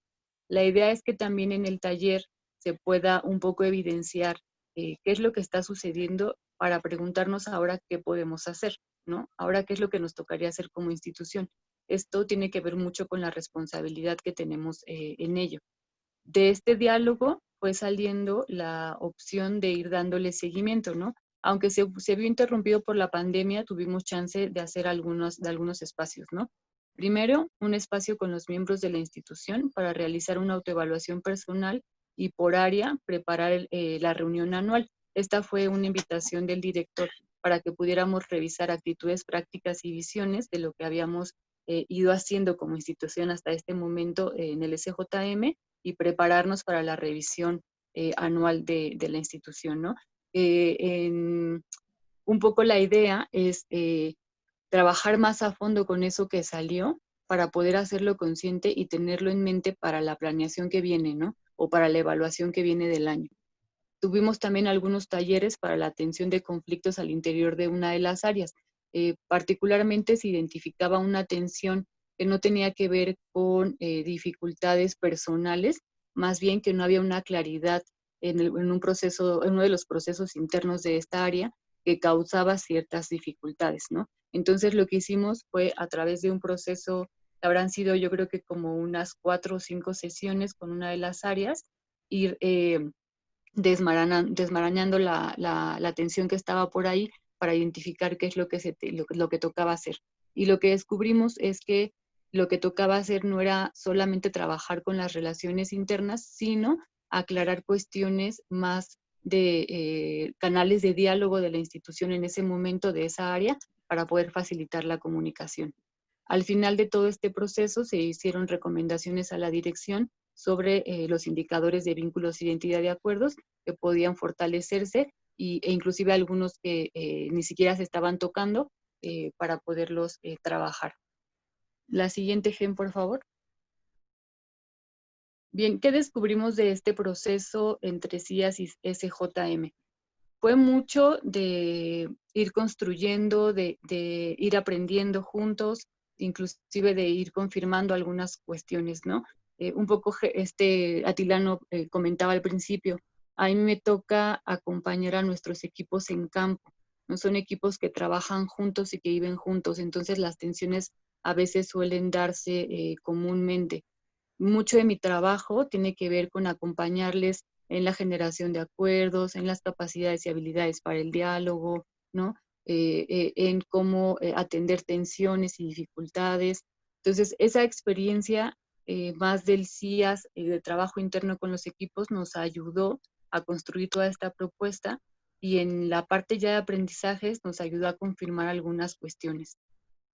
La idea es que también en el taller se pueda un poco evidenciar qué es lo que está sucediendo para preguntarnos ahora qué podemos hacer, ¿no? Ahora qué es lo que nos tocaría hacer como institución. Esto tiene que ver mucho con la responsabilidad que tenemos en ello. De este diálogo fue saliendo la opción de ir dándole seguimiento, ¿no? Aunque se vio interrumpido por la pandemia, tuvimos chance de hacer algunos espacios, ¿no? Primero, un espacio con los miembros de la institución para realizar una autoevaluación personal y por área preparar la reunión anual. Esta fue una invitación del director para que pudiéramos revisar actitudes, prácticas y visiones de lo que habíamos ido haciendo como institución hasta este momento en el SJM y prepararnos para la revisión anual de la institución, ¿no? Un poco la idea es trabajar más a fondo con eso que salió para poder hacerlo consciente y tenerlo en mente para la planeación que viene, ¿no? O para la evaluación que viene del año. Tuvimos también algunos talleres para la atención de conflictos al interior de una de las áreas. Particularmente se identificaba una tensión que no tenía que ver con dificultades personales, más bien que no había una claridad en uno de los procesos internos de esta área que causaba ciertas dificultades, ¿no? Entonces lo que hicimos fue a través de un proceso, habrán sido yo creo que como unas 4 o 5 sesiones con una de las áreas, ir desmarañando la tensión que estaba por ahí para identificar qué es lo que tocaba hacer. Y lo que descubrimos es que lo que tocaba hacer no era solamente trabajar con las relaciones internas, sino aclarar cuestiones más de canales de diálogo de la institución en ese momento, de esa área, para poder facilitar la comunicación. Al final de todo este proceso se hicieron recomendaciones a la dirección sobre los indicadores de vínculos, identidad y acuerdos que podían fortalecerse e inclusive algunos que ni siquiera se estaban tocando para poderlos trabajar. La siguiente, Gen, por favor. Bien, ¿qué descubrimos de este proceso entre CIAS y SJM? Fue mucho de ir construyendo, de ir aprendiendo juntos, inclusive de ir confirmando algunas cuestiones, ¿no? Un poco Atilano comentaba al principio, a mí me toca acompañar a nuestros equipos en campo, no son equipos que trabajan juntos y que viven juntos, entonces las tensiones a veces suelen darse comúnmente. Mucho de mi trabajo tiene que ver con acompañarles en la generación de acuerdos, en las capacidades y habilidades para el diálogo, ¿no? En cómo atender tensiones y dificultades. Entonces, esa experiencia más del CIAS, de trabajo interno con los equipos, nos ayudó a construir toda esta propuesta y en la parte ya de aprendizajes nos ayudó a confirmar algunas cuestiones.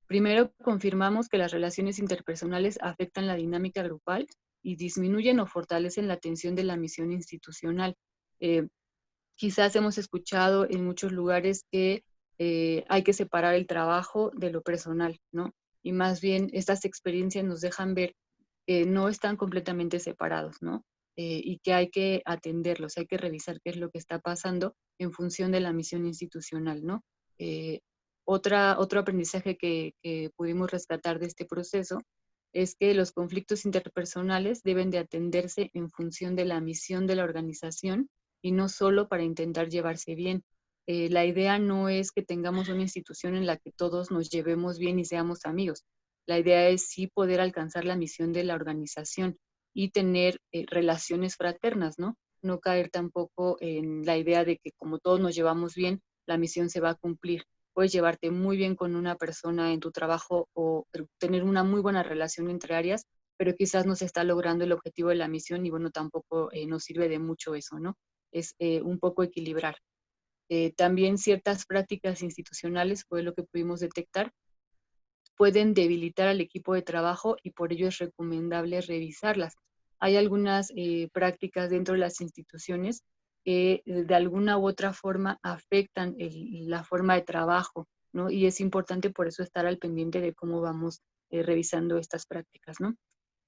Primero, confirmamos que las relaciones interpersonales afectan la dinámica grupal y disminuyen o fortalecen la atención de la misión institucional. Quizás hemos escuchado en muchos lugares que hay que separar el trabajo de lo personal, ¿no? Y más bien estas experiencias nos dejan ver que no están completamente separados, ¿no? Y que hay que atenderlos, hay que revisar qué es lo que está pasando en función de la misión institucional, ¿no? Otro aprendizaje que pudimos rescatar de este proceso es que los conflictos interpersonales deben de atenderse en función de la misión de la organización y no solo para intentar llevarse bien. La idea no es que tengamos una institución en la que todos nos llevemos bien y seamos amigos. La idea es sí poder alcanzar la misión de la organización y tener relaciones fraternas, ¿no? No caer tampoco en la idea de que como todos nos llevamos bien, la misión se va a cumplir. Puedes llevarte muy bien con una persona en tu trabajo o tener una muy buena relación entre áreas, pero quizás no se está logrando el objetivo de la misión y bueno, tampoco nos sirve de mucho eso, ¿no? Es un poco equilibrar. También ciertas prácticas institucionales, fue lo que pudimos detectar, pueden debilitar al equipo de trabajo y por ello es recomendable revisarlas. Hay algunas prácticas dentro de las instituciones que de alguna u otra forma afectan la forma de trabajo, ¿no? Y es importante por eso estar al pendiente de cómo vamos revisando estas prácticas, ¿no?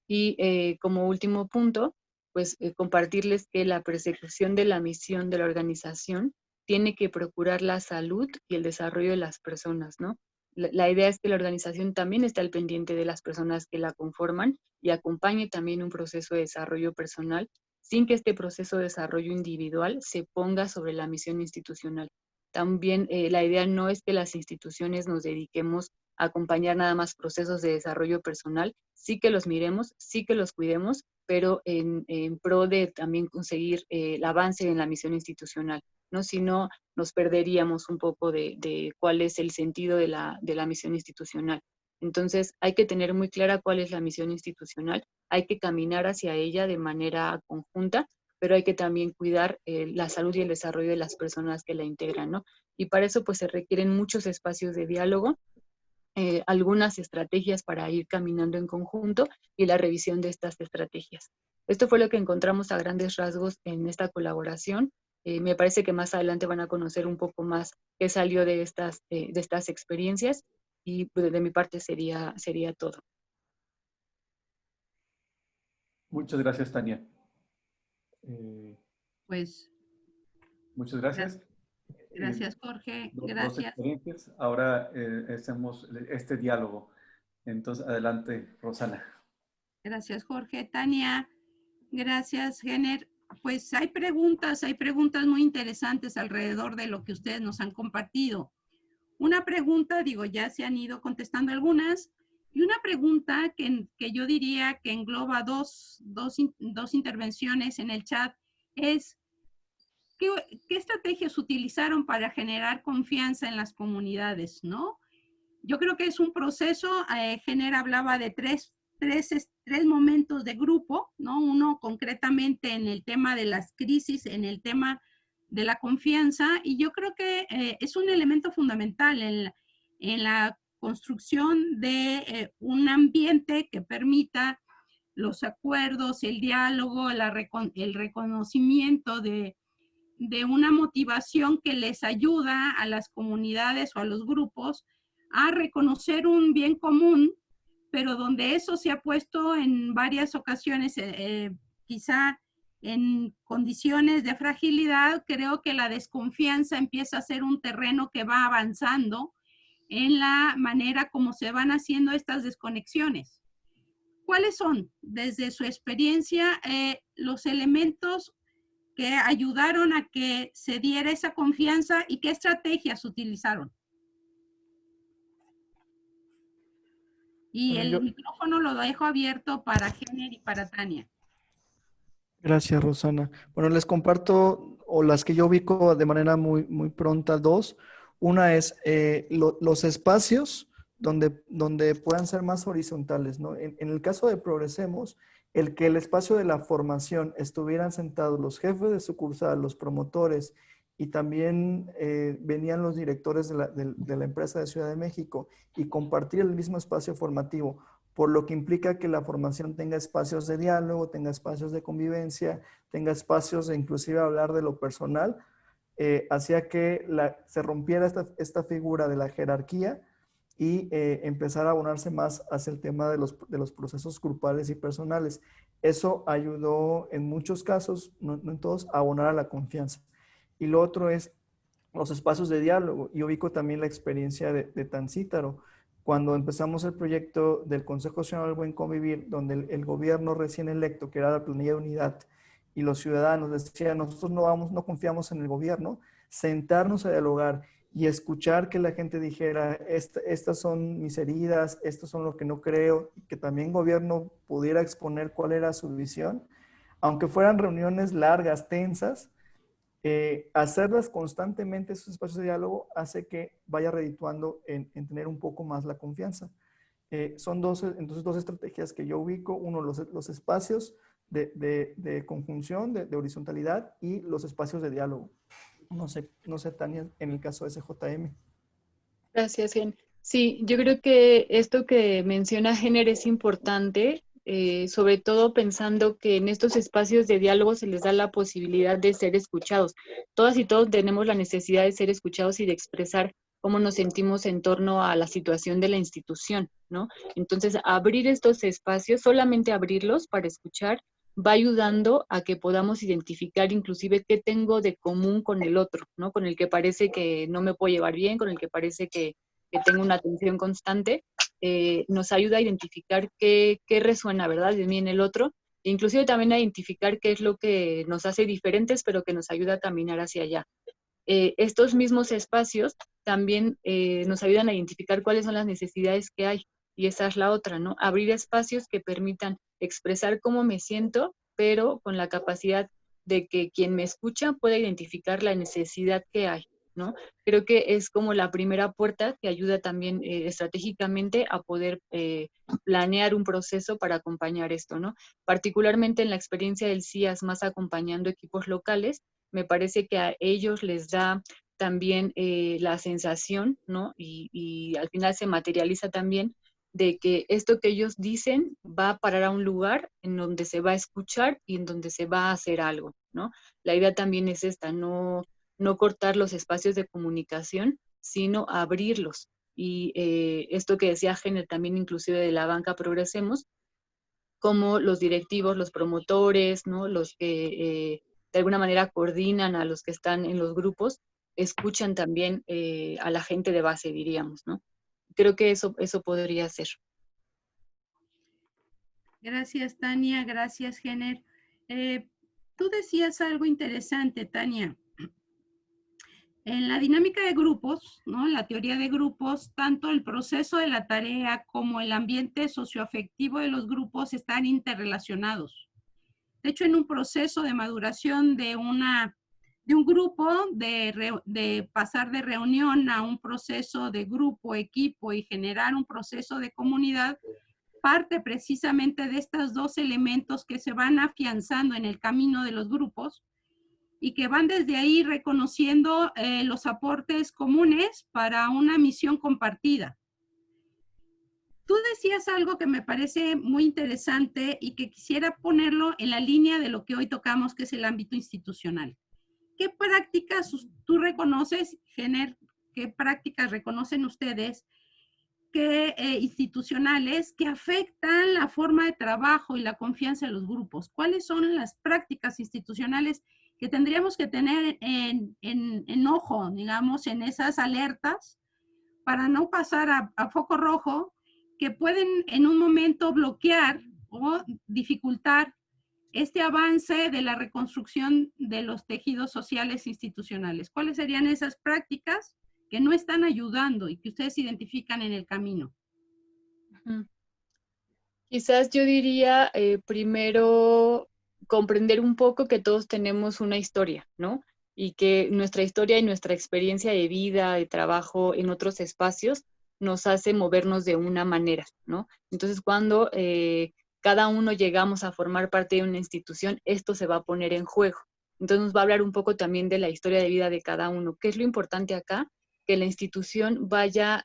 Y como último punto, pues compartirles que la persecución de la misión de la organización tiene que procurar la salud y el desarrollo de las personas, ¿no? La idea es que la organización también esté al pendiente de las personas que la conforman y acompañe también un proceso de desarrollo personal sin que este proceso de desarrollo individual se ponga sobre la misión institucional. También la idea no es que las instituciones nos dediquemos acompañar nada más procesos de desarrollo personal, sí que los miremos, sí que los cuidemos, pero en pro de también conseguir el avance en la misión institucional, ¿no? Si no, nos perderíamos un poco de cuál es el sentido de la misión institucional. Entonces, hay que tener muy clara cuál es la misión institucional, hay que caminar hacia ella de manera conjunta, pero hay que también cuidar la salud y el desarrollo de las personas que la integran, ¿no? Y para eso, pues, se requieren muchos espacios de diálogo, algunas estrategias para ir caminando en conjunto y la revisión de estas estrategias. Esto fue lo que encontramos a grandes rasgos en esta colaboración. Me parece que más adelante van a conocer un poco más qué salió de estas experiencias y pues, de mi parte sería todo. Muchas gracias, Tania. Pues Muchas gracias. gracias, Jorge. Dos Gracias. experiencias. Ahora hacemos este diálogo. Entonces, adelante, Rosana. Gracias, Jorge. Tania, gracias, Jenner. Pues hay preguntas muy interesantes alrededor de lo que ustedes nos han compartido. Una pregunta, digo, ya se han ido contestando algunas, y una pregunta que yo diría que engloba dos intervenciones en el chat es, ¿qué estrategias utilizaron para generar confianza en las comunidades, no? Yo creo que es un proceso, Jenner hablaba de tres momentos de grupo, ¿no? Uno concretamente en el tema de las crisis, en el tema de la confianza, y yo creo que es un elemento fundamental en la construcción de un ambiente que permita los acuerdos, el diálogo, el reconocimiento de una motivación que les ayuda a las comunidades o a los grupos a reconocer un bien común, pero donde eso se ha puesto en varias ocasiones, quizá en condiciones de fragilidad, creo que la desconfianza empieza a ser un terreno que va avanzando en la manera como se van haciendo estas desconexiones. ¿Cuáles son, desde su experiencia, los elementos que ayudaron a que se diera esa confianza y qué estrategias utilizaron? Y el micrófono lo dejo abierto para Jenner y para Tania. Gracias, Rosana. Bueno, les comparto, o las que yo ubico de manera muy, muy pronta, dos. Una es los espacios donde puedan ser más horizontales, ¿no? En el caso de Progresemos, el que el espacio de la formación estuvieran sentados los jefes de sucursal, los promotores, y también venían los directores de la empresa de Ciudad de México y compartir el mismo espacio formativo, por lo que implica que la formación tenga espacios de diálogo, tenga espacios de convivencia, tenga espacios de inclusive hablar de lo personal, hacía que se rompiera esta figura de la jerarquía y empezar a abonarse más hacia el tema de los procesos grupales y personales. Eso ayudó en muchos casos, no en todos, a abonar a la confianza. Y lo otro es los espacios de diálogo. Y ubico también la experiencia de Tancítaro. Cuando empezamos el proyecto del Consejo Nacional del Buen Convivir, donde el gobierno recién electo, que era la planilla de unidad, y los ciudadanos decían, nosotros no confiamos en el gobierno, sentarnos a dialogar y escuchar que la gente dijera, estas son mis heridas, estos son lo que no creo, y que también el gobierno pudiera exponer cuál era su visión, aunque fueran reuniones largas, tensas, hacerlas constantemente, esos espacios de diálogo, hace que vaya redituando en tener un poco más la confianza. Son dos estrategias que yo ubico. Uno, los espacios de conjunción, de horizontalidad, y los espacios de diálogo. No sé, Tania, en el caso de SJM. Gracias, Gen. Sí, yo creo que esto que menciona Jenner es importante, sobre todo pensando que en estos espacios de diálogo se les da la posibilidad de ser escuchados. Todas y todos tenemos la necesidad de ser escuchados y de expresar cómo nos sentimos en torno a la situación de la institución, ¿no? Entonces, abrir estos espacios, solamente abrirlos para escuchar, va ayudando a que podamos identificar inclusive qué tengo de común con el otro, ¿no? Con el que parece que no me puedo llevar bien, con el que parece que tengo una tensión constante, nos ayuda a identificar qué resuena, ¿verdad?, de mí en el otro, e inclusive también a identificar qué es lo que nos hace diferentes, pero que nos ayuda a caminar hacia allá. Estos mismos espacios también nos ayudan a identificar cuáles son las necesidades que hay. Y esa es la otra, ¿no? Abrir espacios que permitan expresar cómo me siento, pero con la capacidad de que quien me escucha pueda identificar la necesidad que hay, ¿no? Creo que es como la primera puerta que ayuda también estratégicamente a poder planear un proceso para acompañar esto, ¿no? Particularmente en la experiencia del CIAS, más acompañando equipos locales, me parece que a ellos les da también la sensación, ¿no? Y al final se materializa también de que esto que ellos dicen va a parar a un lugar en donde se va a escuchar y en donde se va a hacer algo, ¿no? La idea también es esta, no cortar los espacios de comunicación, sino abrirlos. Y esto que decía Jenner también inclusive de la banca Progresemos, como los directivos, los promotores, ¿no? Los que de alguna manera coordinan a los que están en los grupos, escuchan también a la gente de base, diríamos, ¿no? Creo que eso podría ser. Gracias, Tania. Gracias, Jenner. Tú decías algo interesante, Tania. En la dinámica de grupos, ¿no? En la teoría de grupos, tanto el proceso de la tarea como el ambiente socioafectivo de los grupos están interrelacionados. De hecho, en un proceso de maduración de un grupo, de pasar de reunión a un proceso de grupo, equipo y generar un proceso de comunidad, parte precisamente de estos dos elementos que se van afianzando en el camino de los grupos y que van desde ahí reconociendo los aportes comunes para una misión compartida. Tú decías algo que me parece muy interesante y que quisiera ponerlo en la línea de lo que hoy tocamos, que es el ámbito institucional. ¿Qué prácticas tú reconoces, Jenner, qué prácticas reconocen ustedes institucionales que afectan la forma de trabajo y la confianza de los grupos? ¿Cuáles son las prácticas institucionales que tendríamos que tener en ojo, digamos, en esas alertas para no pasar a foco rojo, que pueden en un momento bloquear o dificultar este avance de la reconstrucción de los tejidos sociales institucionales? ¿Cuáles serían esas prácticas que no están ayudando y que ustedes identifican en el camino? Quizás yo diría primero comprender un poco que todos tenemos una historia, ¿no? Y que nuestra historia y nuestra experiencia de vida, de trabajo en otros espacios nos hace movernos de una manera, ¿no? Entonces, cuando cada uno llegamos a formar parte de una institución, esto se va a poner en juego. Entonces, nos va a hablar un poco también de la historia de vida de cada uno. ¿Qué es lo importante acá? Que la institución vaya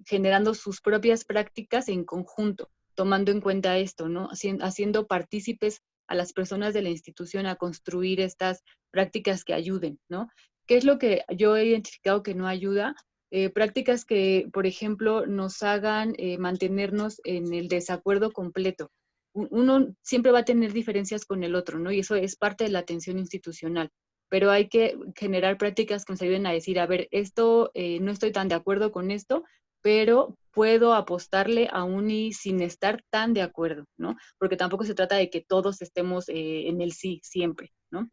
generando sus propias prácticas en conjunto, tomando en cuenta esto, ¿no? Haciendo partícipes a las personas de la institución a construir estas prácticas que ayuden, ¿no? ¿Qué es lo que yo he identificado que no ayuda? Prácticas que, por ejemplo, nos hagan mantenernos en el desacuerdo completo. Uno siempre va a tener diferencias con el otro, ¿no? Y eso es parte de la atención institucional. Pero hay que generar prácticas que nos ayuden a decir, a ver, esto, no estoy tan de acuerdo con esto, pero puedo apostarle aún y sin estar tan de acuerdo, ¿no? Porque tampoco se trata de que todos estemos en el sí siempre, ¿no?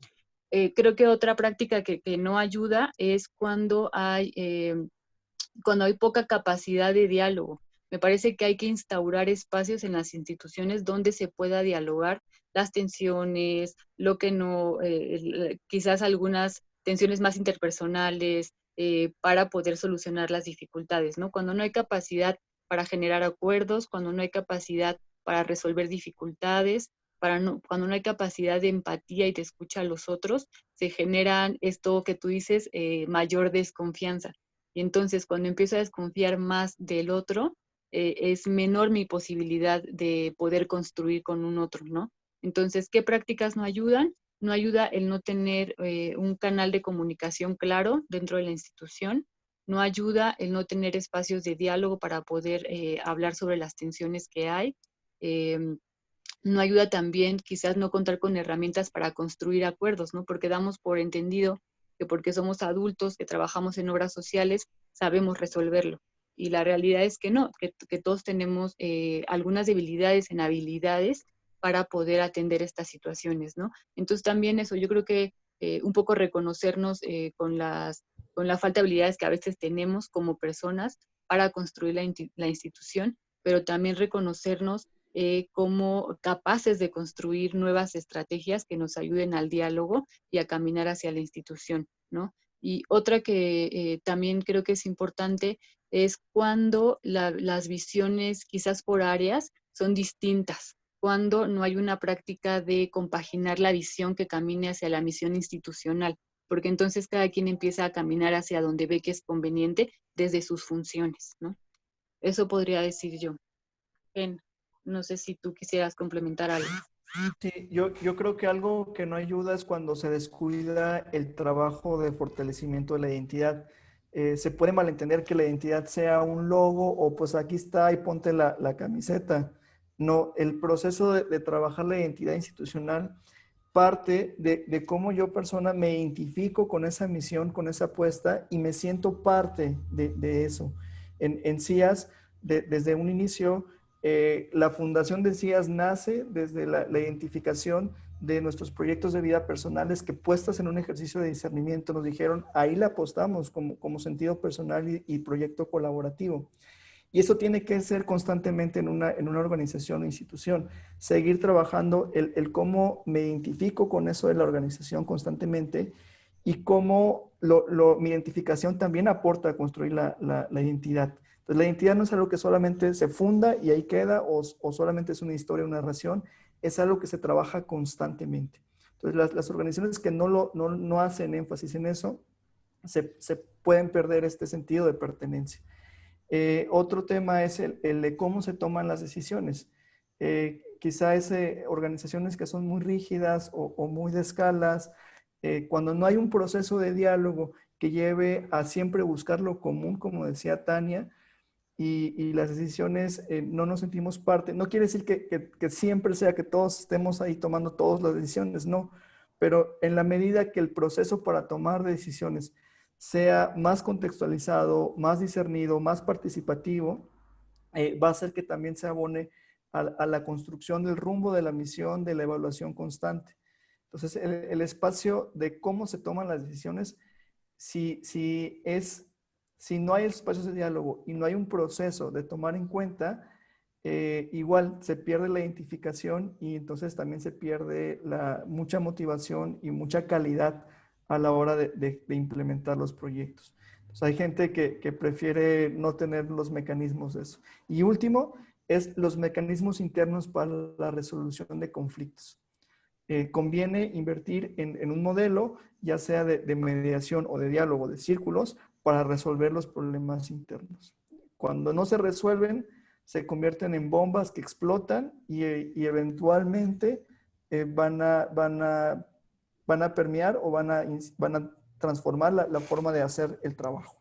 Creo que otra práctica que no ayuda es cuando hay poca capacidad de diálogo. Me parece que hay que instaurar espacios en las instituciones donde se pueda dialogar las tensiones, lo que no, quizás algunas tensiones más interpersonales, para poder solucionar las dificultades, ¿no? Cuando no hay capacidad para generar acuerdos, cuando no hay capacidad para resolver dificultades, cuando no hay capacidad de empatía y de escucha a los otros, se generan esto que tú dices, mayor desconfianza. Y entonces cuando empiezo a desconfiar más del otro, es menor mi posibilidad de poder construir con un otro, ¿no? Entonces, ¿qué prácticas no ayudan? No ayuda el no tener un canal de comunicación claro dentro de la institución, no ayuda el no tener espacios de diálogo para poder hablar sobre las tensiones que hay, no ayuda también quizás no contar con herramientas para construir acuerdos, ¿no? Porque damos por entendido que porque somos adultos, que trabajamos en obras sociales, sabemos resolverlo. Y la realidad es que no, que todos tenemos algunas debilidades en habilidades para poder atender estas situaciones, ¿no? Entonces también eso, yo creo que un poco reconocernos con la falta de habilidades que a veces tenemos como personas para construir la institución, pero también reconocernos como capaces de construir nuevas estrategias que nos ayuden al diálogo y a caminar hacia la institución, ¿no? Y otra que también creo que es importante es cuando las visiones, quizás por áreas, son distintas, cuando no hay una práctica de compaginar la visión que camine hacia la misión institucional, porque entonces cada quien empieza a caminar hacia donde ve que es conveniente desde sus funciones, ¿no? Eso podría decir yo. Ben, no sé si tú quisieras complementar algo. Sí, yo creo que algo que no ayuda es cuando se descuida el trabajo de fortalecimiento de la identidad. Se puede malentender que la identidad sea un logo o pues aquí está y ponte la camiseta. No, el proceso de trabajar la identidad institucional parte de cómo yo persona me identifico con esa misión, con esa apuesta y me siento parte de eso. En CIAS, desde un inicio, la fundación de CIAS nace desde la identificación de nuestros proyectos de vida personales que puestas en un ejercicio de discernimiento nos dijeron, ahí la apostamos como sentido personal y proyecto colaborativo. Y eso tiene que ser constantemente en una organización o institución. Seguir trabajando el cómo me identifico con eso de la organización constantemente y cómo mi identificación también aporta a construir la identidad. Entonces, la identidad no es algo que solamente se funda y ahí queda o solamente es una historia, una narración. Es algo que se trabaja constantemente. Entonces, las organizaciones que no hacen énfasis en eso se pueden perder este sentido de pertenencia. Otro tema es el de cómo se toman las decisiones. Quizá es organizaciones que son muy rígidas o muy de escalas, cuando no hay un proceso de diálogo que lleve a siempre buscar lo común, como decía Tania, y las decisiones no nos sentimos parte. No quiere decir que siempre sea que todos estemos ahí tomando todas las decisiones, no, pero en la medida que el proceso para tomar decisiones sea más contextualizado, más discernido, más participativo, va a hacer que también se abone a la construcción del rumbo de la misión, de la evaluación constante. Entonces, el espacio de cómo se toman las decisiones, si no hay espacios de diálogo y no hay un proceso de tomar en cuenta, igual se pierde la identificación y entonces también se pierde mucha motivación y mucha calidad a la hora de implementar los proyectos. Entonces, hay gente que prefiere no tener los mecanismos de eso. Y último, es los mecanismos internos para la resolución de conflictos. Conviene invertir en un modelo, ya sea de mediación o de diálogo, de círculos, para resolver los problemas internos. Cuando no se resuelven, se convierten en bombas que explotan y eventualmente van a permear o van a transformar la forma de hacer el trabajo.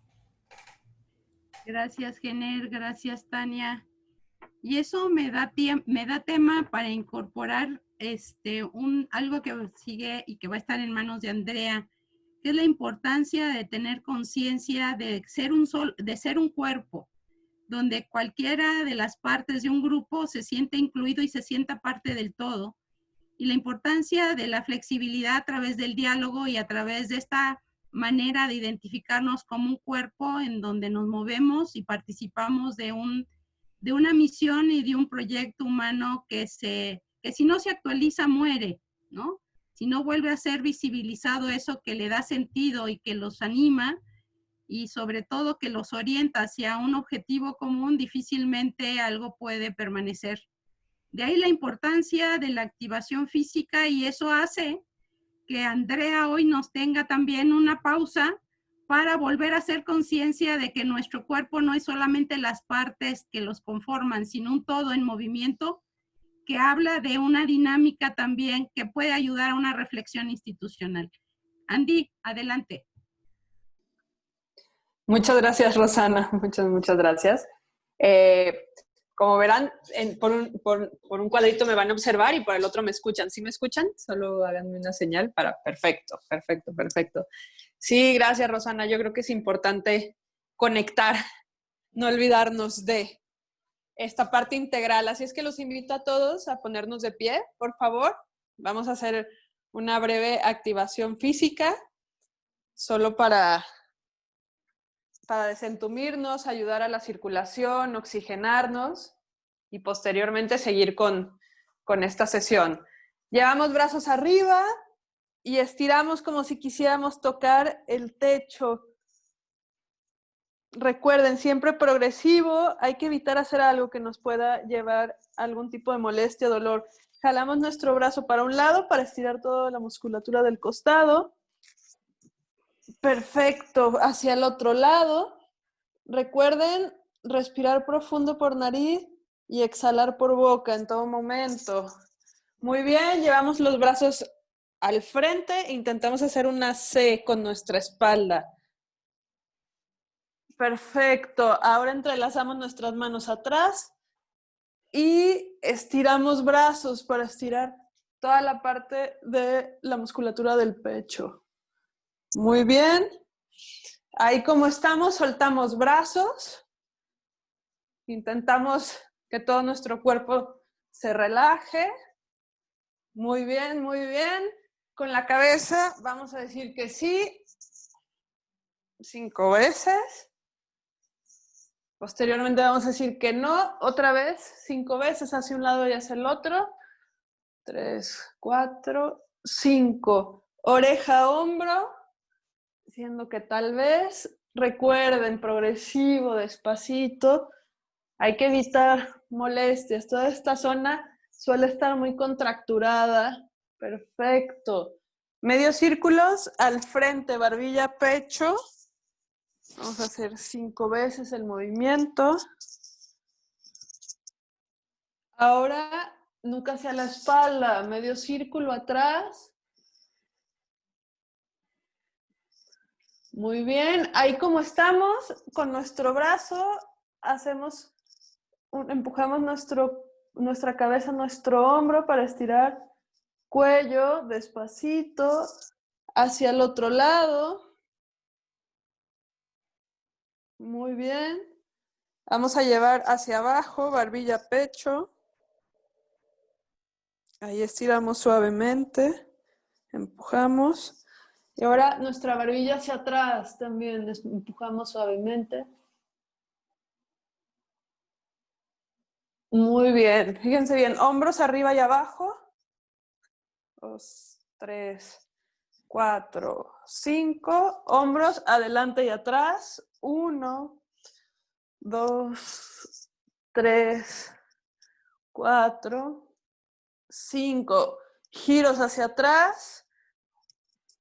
Gracias, Gener. Gracias, Tania. Y eso me da tema para incorporar algo que sigue y que va a estar en manos de Andrea, que es la importancia de tener conciencia de ser un cuerpo, donde cualquiera de las partes de un grupo se siente incluido y se sienta parte del todo. Y la importancia de la flexibilidad a través del diálogo y a través de esta manera de identificarnos como un cuerpo en donde nos movemos y participamos de una misión y de un proyecto humano que si no se actualiza muere, ¿no? Si no vuelve a ser visibilizado eso que le da sentido y que los anima y sobre todo que los orienta hacia un objetivo común, difícilmente algo puede permanecer. De ahí la importancia de la activación física y eso hace que Andrea hoy nos tenga también una pausa para volver a hacer conciencia de que nuestro cuerpo no es solamente las partes que los conforman, sino un todo en movimiento que habla de una dinámica también que puede ayudar a una reflexión institucional. Andy, adelante. Muchas gracias, Rosana. Muchas gracias. Como verán, por un cuadrito me van a observar y por el otro me escuchan. ¿Sí me escuchan? Solo háganme una señal para... Perfecto. Sí, gracias, Rosana. Yo creo que es importante conectar, no olvidarnos de esta parte integral. Así es que los invito a todos a ponernos de pie, por favor. Vamos a hacer una breve activación física, solo para desentumirnos, ayudar a la circulación, oxigenarnos y posteriormente seguir con esta sesión. Llevamos brazos arriba y estiramos como si quisiéramos tocar el techo. Recuerden, siempre progresivo, hay que evitar hacer algo que nos pueda llevar a algún tipo de molestia o dolor. Jalamos nuestro brazo para un lado para estirar toda la musculatura del costado. Perfecto, hacia el otro lado. Recuerden respirar profundo por nariz y exhalar por boca en todo momento. Muy bien, llevamos los brazos al frente e intentamos hacer una C con nuestra espalda. Perfecto, ahora entrelazamos nuestras manos atrás y estiramos brazos para estirar toda la parte de la musculatura del pecho. Muy bien. Ahí como estamos, soltamos brazos. Intentamos que todo nuestro cuerpo se relaje. Muy bien, muy bien. Con la cabeza vamos a decir que sí 5 veces. Posteriormente vamos a decir que no, otra vez 5 veces hacia un lado y hacia el otro. 3, 4, 5. Oreja, hombro. Diciendo que tal vez, recuerden, progresivo, despacito. Hay que evitar molestias. Toda esta zona suele estar muy contracturada. Perfecto. Medios círculos al frente, barbilla, pecho. Vamos a hacer 5 veces el movimiento. Ahora, nuca hacia la espalda, medio círculo atrás. Muy bien. Ahí como estamos, con nuestro brazo, empujamos nuestra cabeza, nuestro hombro para estirar cuello, despacito, hacia el otro lado. Muy bien. Vamos a llevar hacia abajo, barbilla, pecho. Ahí estiramos suavemente, empujamos. Y ahora nuestra barbilla hacia atrás también, empujamos suavemente. Muy bien, fíjense bien, hombros arriba y abajo. 2, 3, 4, 5. Hombros adelante y atrás. 1, 2, 3, 4, 5. Giros hacia atrás.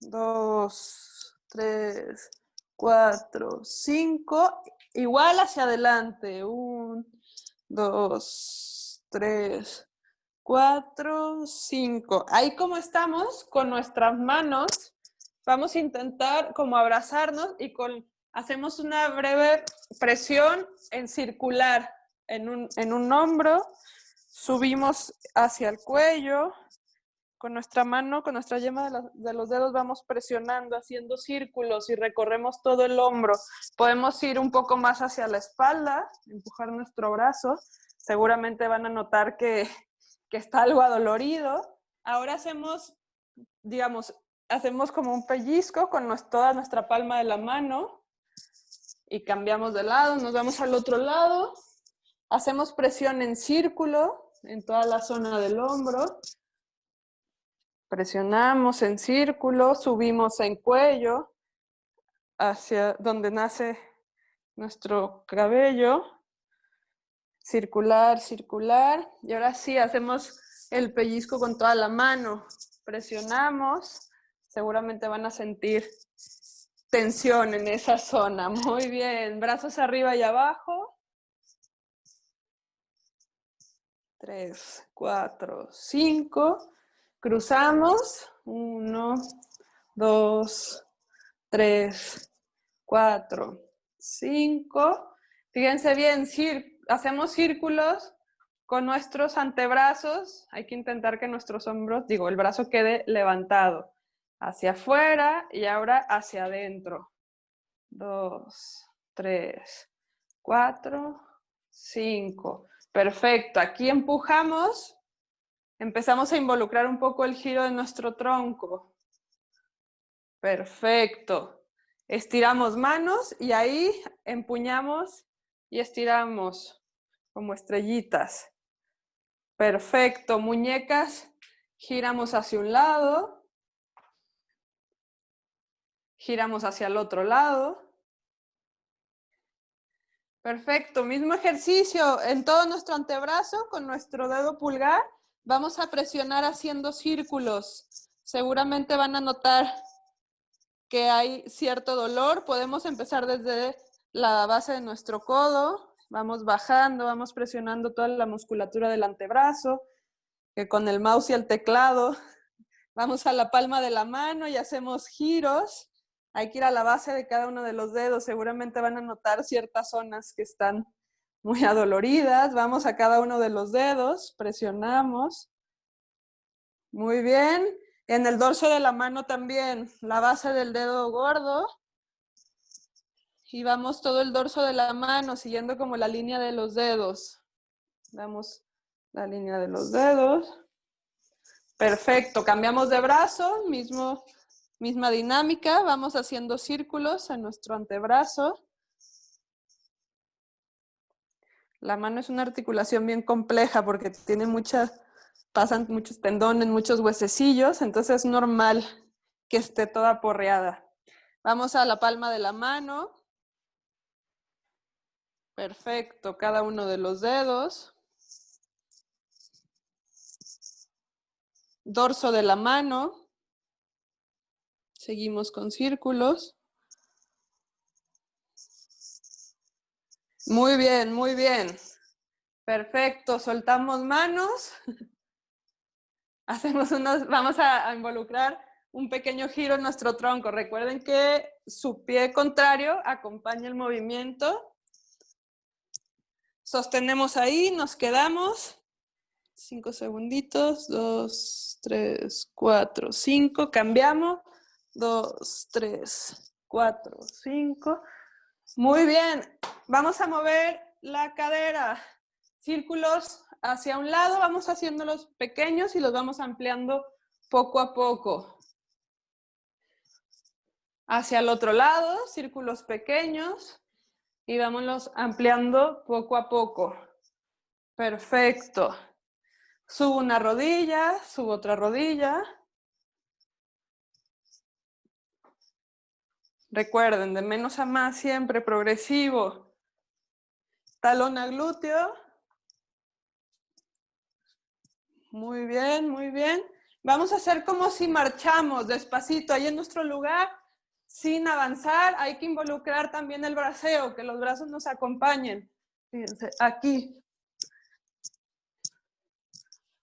2, 3, 4, 5. Igual hacia adelante. 1, 2, 3, 4, 5. Ahí como estamos, con nuestras manos, vamos a intentar como abrazarnos y hacemos una breve presión en circular en un hombro. Subimos hacia el cuello. Con nuestra mano, con nuestra yema de los dedos vamos presionando, haciendo círculos y recorremos todo el hombro. Podemos ir un poco más hacia la espalda, empujar nuestro brazo. Seguramente van a notar que está algo adolorido. Ahora hacemos como un pellizco con toda nuestra palma de la mano y cambiamos de lado, nos vamos al otro lado. Hacemos presión en círculo en toda la zona del hombro. Presionamos en círculo, subimos en cuello hacia donde nace nuestro cabello. Circular, circular. Y ahora sí, hacemos el pellizco con toda la mano. Presionamos. Seguramente van a sentir tensión en esa zona. Muy bien. Brazos arriba y abajo. 3, 4, 5. Cruzamos. 1, 2, 3, 4, 5. Fíjense bien, hacemos círculos con nuestros antebrazos. Hay que intentar que nuestros hombros, el brazo quede levantado. Hacia afuera y ahora hacia adentro. 2, 3, 4, 5. Perfecto. Aquí empujamos Empezamos a involucrar un poco el giro de nuestro tronco. Perfecto. Estiramos manos y ahí empuñamos y estiramos como estrellitas. Perfecto. Muñecas, giramos hacia un lado. Giramos hacia el otro lado. Perfecto. Mismo ejercicio en todo nuestro antebrazo con nuestro dedo pulgar. Vamos a presionar haciendo círculos. Seguramente van a notar que hay cierto dolor. Podemos empezar desde la base de nuestro codo. Vamos bajando, vamos presionando toda la musculatura del antebrazo, que con el mouse y el teclado vamos a la palma de la mano y hacemos giros. Hay que ir a la base de cada uno de los dedos. Seguramente van a notar ciertas zonas que están muy adoloridas. Vamos a cada uno de los dedos, presionamos. Muy bien. En el dorso de la mano también, la base del dedo gordo. Y vamos todo el dorso de la mano, siguiendo como la línea de los dedos. Damos la línea de los dedos. Perfecto. Cambiamos de brazo, misma dinámica. Vamos haciendo círculos en nuestro antebrazo. La mano es una articulación bien compleja porque tiene pasan muchos tendones, muchos huesecillos, entonces es normal que esté toda porreada. Vamos a la palma de la mano. Perfecto, cada uno de los dedos. Dorso de la mano. Seguimos con círculos. Muy bien, muy bien. Perfecto, soltamos manos. Vamos a involucrar un pequeño giro en nuestro tronco. Recuerden que su pie contrario acompaña el movimiento. Sostenemos ahí, nos quedamos. 5 segunditos. 2, 3, 4, 5. Cambiamos. 2, 3, 4, 5. Muy bien. Vamos a mover la cadera. Círculos hacia un lado, vamos haciéndolos pequeños y los vamos ampliando poco a poco. Hacia el otro lado, círculos pequeños y vámonos ampliando poco a poco. Perfecto. Subo una rodilla, subo otra rodilla. Recuerden, de menos a más siempre, progresivo. Talón a glúteo. Muy bien, muy bien. Vamos a hacer como si marchamos despacito ahí en nuestro lugar, sin avanzar. Hay que involucrar también el braceo, que los brazos nos acompañen. Fíjense, aquí.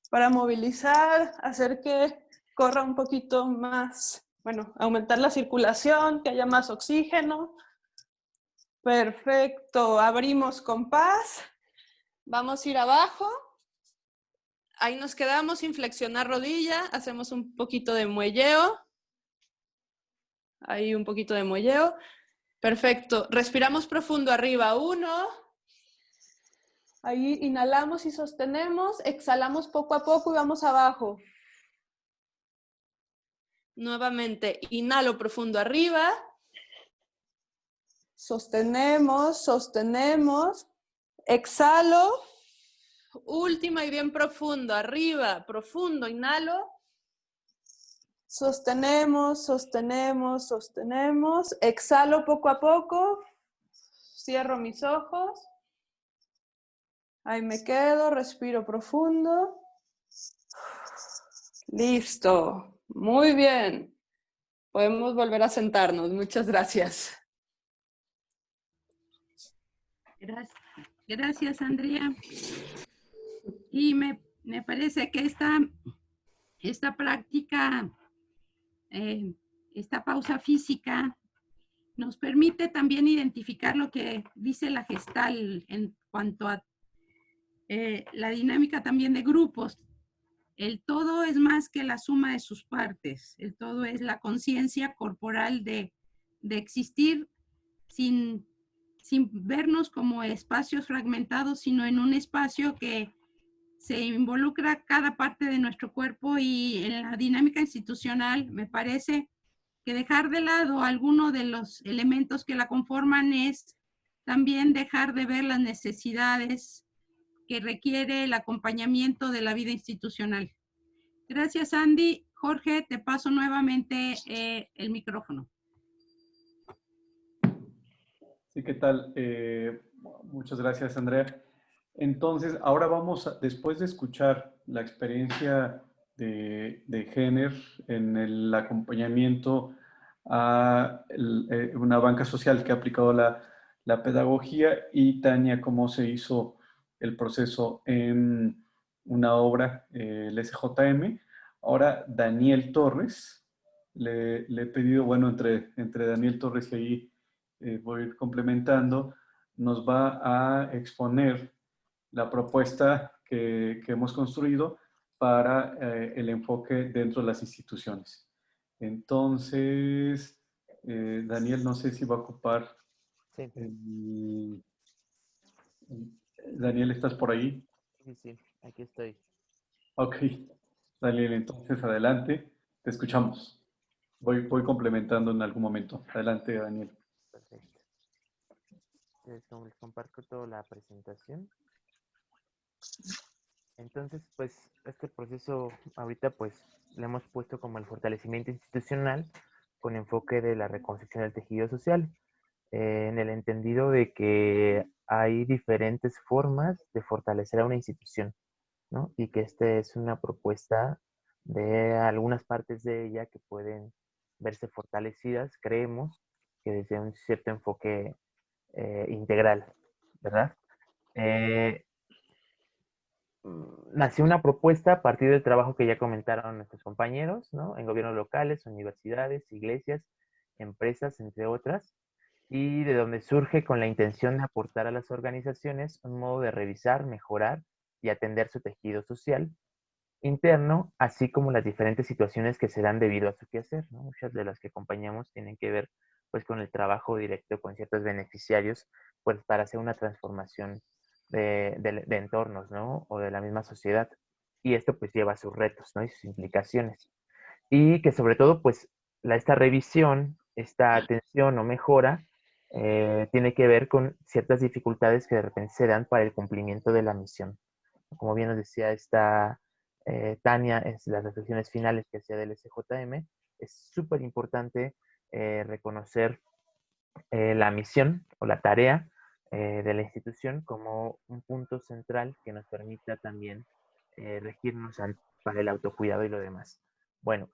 Para movilizar, hacer que corra un poquito más, bueno, aumentar la circulación, que haya más oxígeno. Perfecto, abrimos compás. Vamos a ir abajo. Ahí nos quedamos sin flexionar rodilla, hacemos un poquito de muelleo. Ahí un poquito de muelleo. Perfecto. Respiramos profundo arriba. 1. Ahí inhalamos y sostenemos. Exhalamos poco a poco y vamos abajo. Nuevamente, inhalo profundo arriba. Sostenemos, sostenemos. Exhalo. Última y bien profundo. Arriba, profundo, inhalo. Sostenemos, sostenemos, sostenemos. Exhalo poco a poco. Cierro mis ojos. Ahí me quedo, respiro profundo. Listo. Muy bien. Podemos volver a sentarnos. Muchas gracias. Gracias, Andrea. Y me parece que esta práctica, esta pausa física, nos permite también identificar lo que dice la Gestalt en cuanto a la dinámica también de grupos. El todo es más que la suma de sus partes. El todo es la conciencia corporal de existir sin vernos como espacios fragmentados, sino en un espacio que se involucra cada parte de nuestro cuerpo y en la dinámica institucional me parece que dejar de lado alguno de los elementos que la conforman es también dejar de ver las necesidades que requiere el acompañamiento de la vida institucional. Gracias, Andy. Jorge, te paso nuevamente el micrófono. Sí, ¿qué tal? Muchas gracias, Andrea. Entonces, ahora después de escuchar la experiencia de Jenner en el acompañamiento a una banca social que ha aplicado la pedagogía, y Tania, cómo se hizo el proceso en una obra, el SJM. Ahora, Daniel Torres, le he pedido, bueno, entre Daniel Torres y ahí voy a ir complementando, nos va a exponer la propuesta que hemos construido para el enfoque dentro de las instituciones. Entonces, Daniel, no sé si va a ocupar. Sí. Daniel, ¿estás por ahí? Sí, aquí estoy. Ok, Daniel, entonces adelante, te escuchamos. Voy complementando en algún momento. Adelante, Daniel. Perfecto. Entonces, les comparto toda la presentación. Entonces, pues, este proceso ahorita, pues, le hemos puesto como el fortalecimiento institucional con enfoque de la reconstrucción del tejido social, en el entendido de que hay diferentes formas de fortalecer a una institución, ¿no? Y que esta es una propuesta de algunas partes de ella que pueden verse fortalecidas, creemos, que desde un cierto enfoque integral, ¿verdad? Nació una propuesta a partir del trabajo que ya comentaron nuestros compañeros, ¿no? En gobiernos locales, universidades, iglesias, empresas, entre otras, y de donde surge con la intención de aportar a las organizaciones un modo de revisar, mejorar y atender su tejido social interno, así como las diferentes situaciones que se dan debido a su quehacer, ¿no? Muchas de las que acompañamos tienen que ver pues con el trabajo directo con ciertos beneficiarios, pues para hacer una transformación de entornos, ¿no? O de la misma sociedad. Y esto pues lleva sus retos, ¿no? Y sus implicaciones. Y que sobre todo pues esta revisión, esta atención o mejora, tiene que ver con ciertas dificultades que de repente se dan para el cumplimiento de la misión. Como bien nos decía Tania, en las reflexiones finales que hacía del SJM, es súper importante reconocer la misión o la tarea de la institución como un punto central que nos permita también regirnos para el autocuidado y lo demás. Bueno,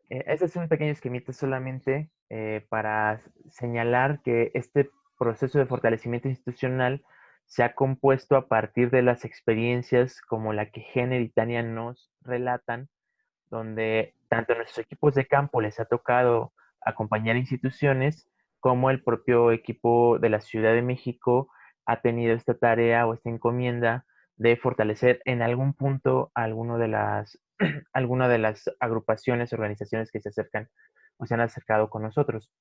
este es un pequeño esquemita solamente para señalar que este proceso de fortalecimiento institucional se ha compuesto a partir de las experiencias como la que Jenner y Tania nos relatan, donde tanto a nuestros equipos de campo les ha tocado acompañar instituciones, como el propio equipo de la Ciudad de México ha tenido esta tarea o esta encomienda de fortalecer en algún punto alguna de las agrupaciones, organizaciones que se acercan o se han acercado con nosotros.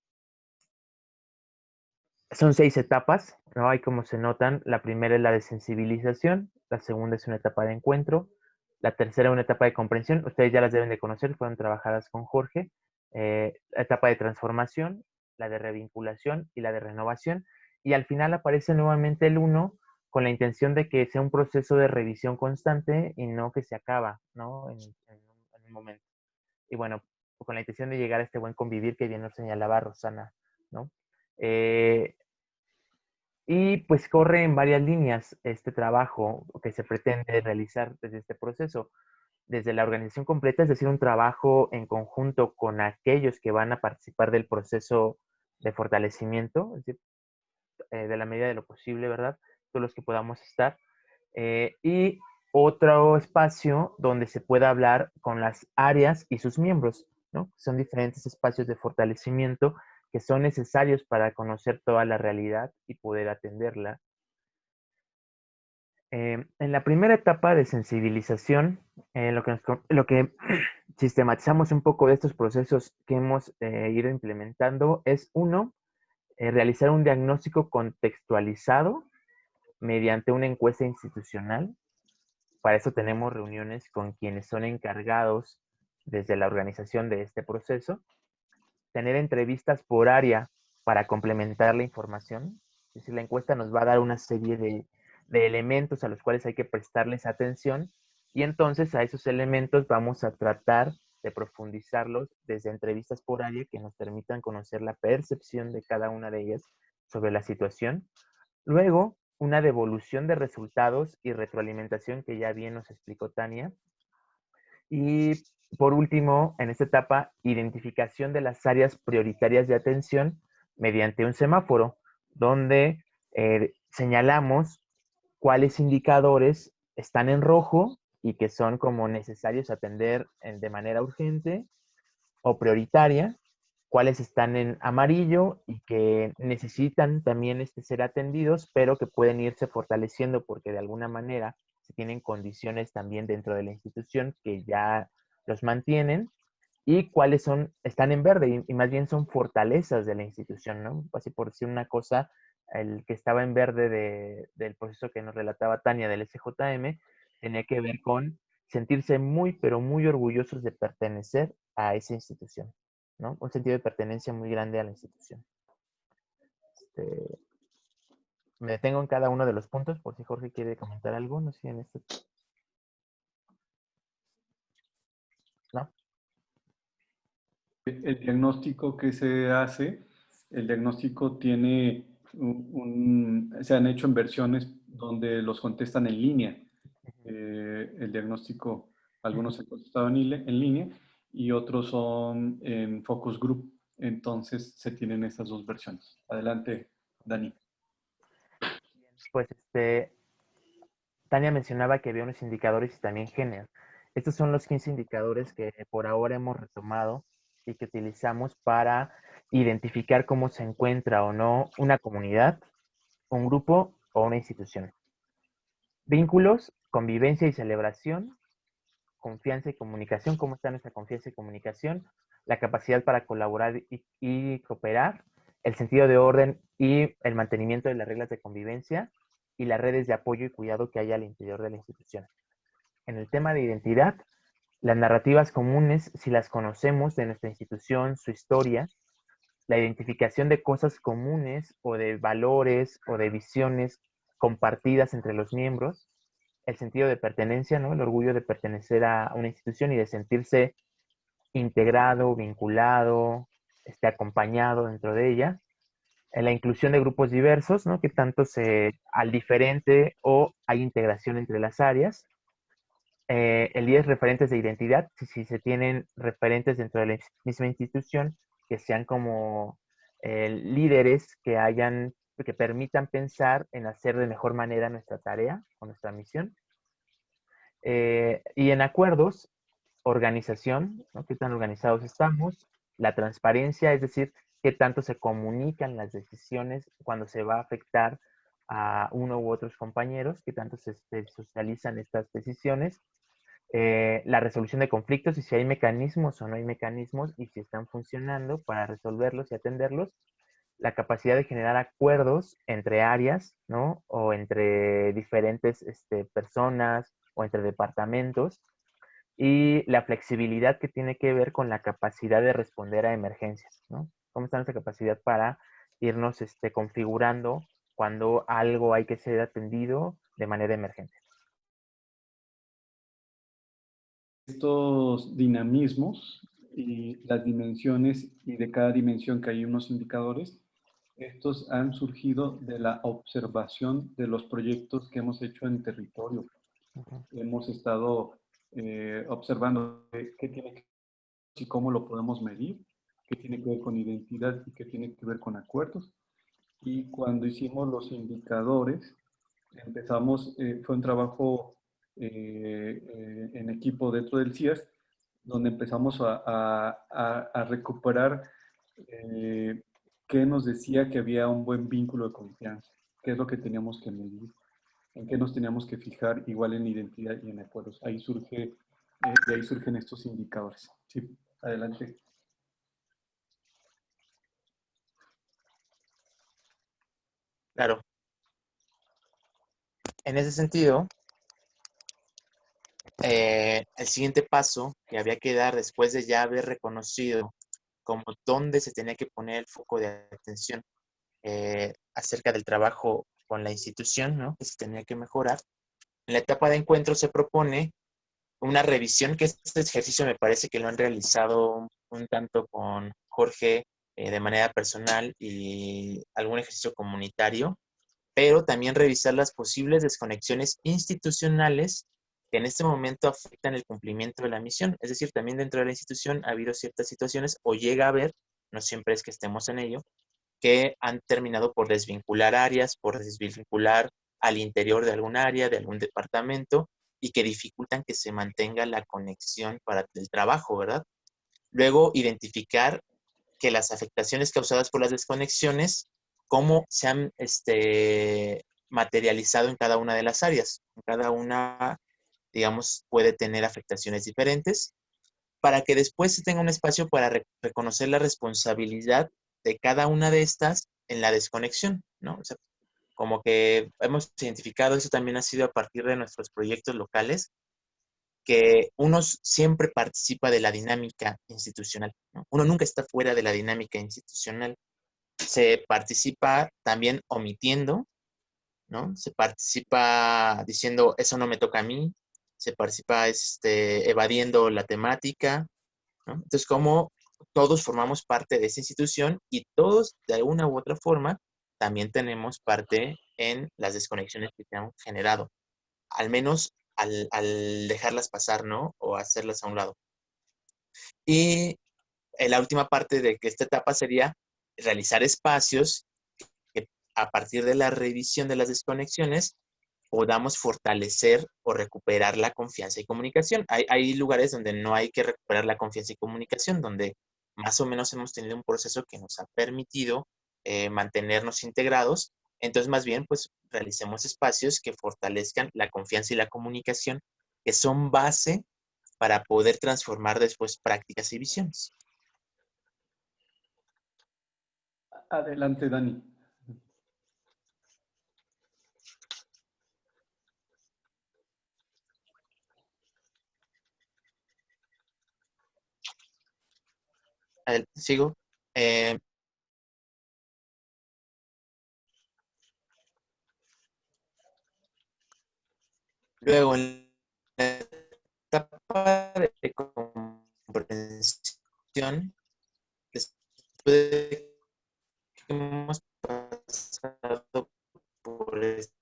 Son 6 etapas, ¿no? Ahí como se notan, la primera es la de sensibilización, la segunda es una etapa de encuentro, la tercera una etapa de comprensión, ustedes ya las deben de conocer, fueron trabajadas con Jorge, la etapa de transformación, la de revinculación y la de renovación, y al final aparece nuevamente el 1 con la intención de que sea un proceso de revisión constante y no que se acaba, ¿no? En un momento. Y bueno, con la intención de llegar a este buen convivir que bien nos señalaba Rosana, ¿no? Y pues corre en varias líneas este trabajo que se pretende realizar desde este proceso. Desde la organización completa, es decir, un trabajo en conjunto con aquellos que van a participar del proceso de fortalecimiento, es decir, de la medida de lo posible, ¿verdad? Todos los que podamos estar. Y otro espacio donde se pueda hablar con las áreas y sus miembros, ¿no? Son diferentes espacios de fortalecimiento que son necesarios para conocer toda la realidad y poder atenderla. En la primera etapa de sensibilización, lo que sistematizamos un poco de estos procesos que hemos ido implementando es, 1, realizar un diagnóstico contextualizado mediante una encuesta institucional. Para eso tenemos reuniones con quienes son encargados desde la organización de este proceso. Tener entrevistas por área para complementar la información. Es decir, la encuesta nos va a dar una serie de elementos a los cuales hay que prestarles atención y entonces a esos elementos vamos a tratar de profundizarlos desde entrevistas por área que nos permitan conocer la percepción de cada una de ellas sobre la situación. Luego, una devolución de resultados y retroalimentación que ya bien nos explicó Tania. Y por último, en esta etapa, identificación de las áreas prioritarias de atención mediante un semáforo, donde señalamos cuáles indicadores están en rojo y que son como necesarios atender de manera urgente o prioritaria, cuáles están en amarillo y que necesitan también ser atendidos, pero que pueden irse fortaleciendo porque de alguna manera se tienen condiciones también dentro de la institución que ya los mantienen, y cuáles están en verde y más bien son fortalezas de la institución, ¿no? Así por decir una cosa, el que estaba en verde del proceso que nos relataba Tania del SJM tenía que ver con sentirse muy, pero muy orgullosos de pertenecer a esa institución, ¿no? Un sentido de pertenencia muy grande a la institución. Me detengo en cada uno de los puntos por si Jorge quiere comentar algo, no sé, en este. ¿No? El diagnóstico que se hace, el diagnóstico tiene se han hecho en versiones donde los contestan en línea. El diagnóstico, algunos se contestaban en línea y otros son en focus group. Entonces se tienen estas dos versiones. Adelante, Dani. Pues Tania mencionaba que había unos indicadores y también género. Estos son los 15 indicadores que por ahora hemos retomado y que utilizamos para identificar cómo se encuentra o no una comunidad, un grupo o una institución. Vínculos, convivencia y celebración, confianza y comunicación, cómo está nuestra confianza y comunicación, la capacidad para colaborar y cooperar, el sentido de orden y el mantenimiento de las reglas de convivencia y las redes de apoyo y cuidado que hay al interior de la institución. En el tema de identidad, las narrativas comunes, si las conocemos de nuestra institución, su historia, la identificación de cosas comunes o de valores o de visiones compartidas entre los miembros, el sentido de pertenencia, ¿no? El orgullo de pertenecer a una institución y de sentirse integrado, vinculado, acompañado dentro de ella. En la inclusión de grupos diversos, ¿no? Que tanto al diferente o hay integración entre las áreas. El 10, referentes de identidad, si se tienen referentes dentro de la misma institución que sean como líderes que permitan pensar en hacer de mejor manera nuestra tarea o nuestra misión. Y en acuerdos, organización, ¿no? Qué tan organizados estamos, la transparencia, es decir, qué tanto se comunican las decisiones cuando se va a afectar a uno u otros compañeros, qué tanto se socializan estas decisiones, la resolución de conflictos y si hay mecanismos o no hay mecanismos y si están funcionando para resolverlos y atenderlos, la capacidad de generar acuerdos entre áreas, ¿no? O entre diferentes personas o entre departamentos, y la flexibilidad que tiene que ver con la capacidad de responder a emergencias, ¿no? ¿Cómo está nuestra capacidad para irnos configurando cuando algo hay que ser atendido de manera emergente? Estos dinamismos y las dimensiones, y de cada dimensión que hay unos indicadores, estos han surgido de la observación de los proyectos que hemos hecho en territorio. Hemos estado observando qué tiene que ver y cómo lo podemos medir, qué tiene que ver con identidad y qué tiene que ver con acuerdos. Y cuando hicimos los indicadores, empezamos, fue un trabajo en equipo dentro del CIAS, donde empezamos a recuperar qué nos decía que había un buen vínculo de confianza, qué es lo que teníamos que medir, en qué nos teníamos que fijar, igual en identidad y en acuerdos. Ahí de ahí surgen estos indicadores. Sí, adelante. Claro. En ese sentido, el siguiente paso que había que dar después de ya haber reconocido como dónde se tenía que poner el foco de atención acerca del trabajo con la institución, ¿no? Que se tenía que mejorar. En la etapa de encuentro se propone una revisión, que este ejercicio me parece que lo han realizado un tanto con Jorge de manera personal y algún ejercicio comunitario, pero también revisar las posibles desconexiones institucionales que en este momento afectan el cumplimiento de la misión. Es decir, también dentro de la institución ha habido ciertas situaciones, o llega a haber, no siempre es que estemos en ello, que han terminado por desvincular áreas, por desvincular al interior de algún área, de algún departamento, y que dificultan que se mantenga la conexión para el trabajo, ¿verdad? Luego, identificar que las afectaciones causadas por las desconexiones, cómo se han materializado en cada una de las áreas. En cada una, digamos, puede tener afectaciones diferentes, para que después se tenga un espacio para reconocer la responsabilidad de cada una de estas en la desconexión, ¿no? O sea, como que hemos identificado, eso también ha sido a partir de nuestros proyectos locales, que uno siempre participa de la dinámica institucional, ¿no? Uno nunca está fuera de la dinámica institucional. Se participa también omitiendo, ¿no? Se participa diciendo, eso no me toca a mí. Se participa evadiendo la temática, ¿no? Entonces, como todos formamos parte de esa institución y todos, de alguna u otra forma, también tenemos parte en las desconexiones que se han generado, al menos al dejarlas pasar, ¿no? O hacerlas a un lado. Y la última parte de que esta etapa sería realizar espacios que a partir de la revisión de las desconexiones podamos fortalecer o recuperar la confianza y comunicación. Hay lugares donde no hay que recuperar la confianza y comunicación, donde más o menos hemos tenido un proceso que nos ha permitido mantenernos integrados. Entonces, más bien, pues realicemos espacios que fortalezcan la confianza y la comunicación, que son base para poder transformar después prácticas y visiones. Adelante, Dani. Sigo. Luego, en la etapa de comprensión, después de que hemos pasado por este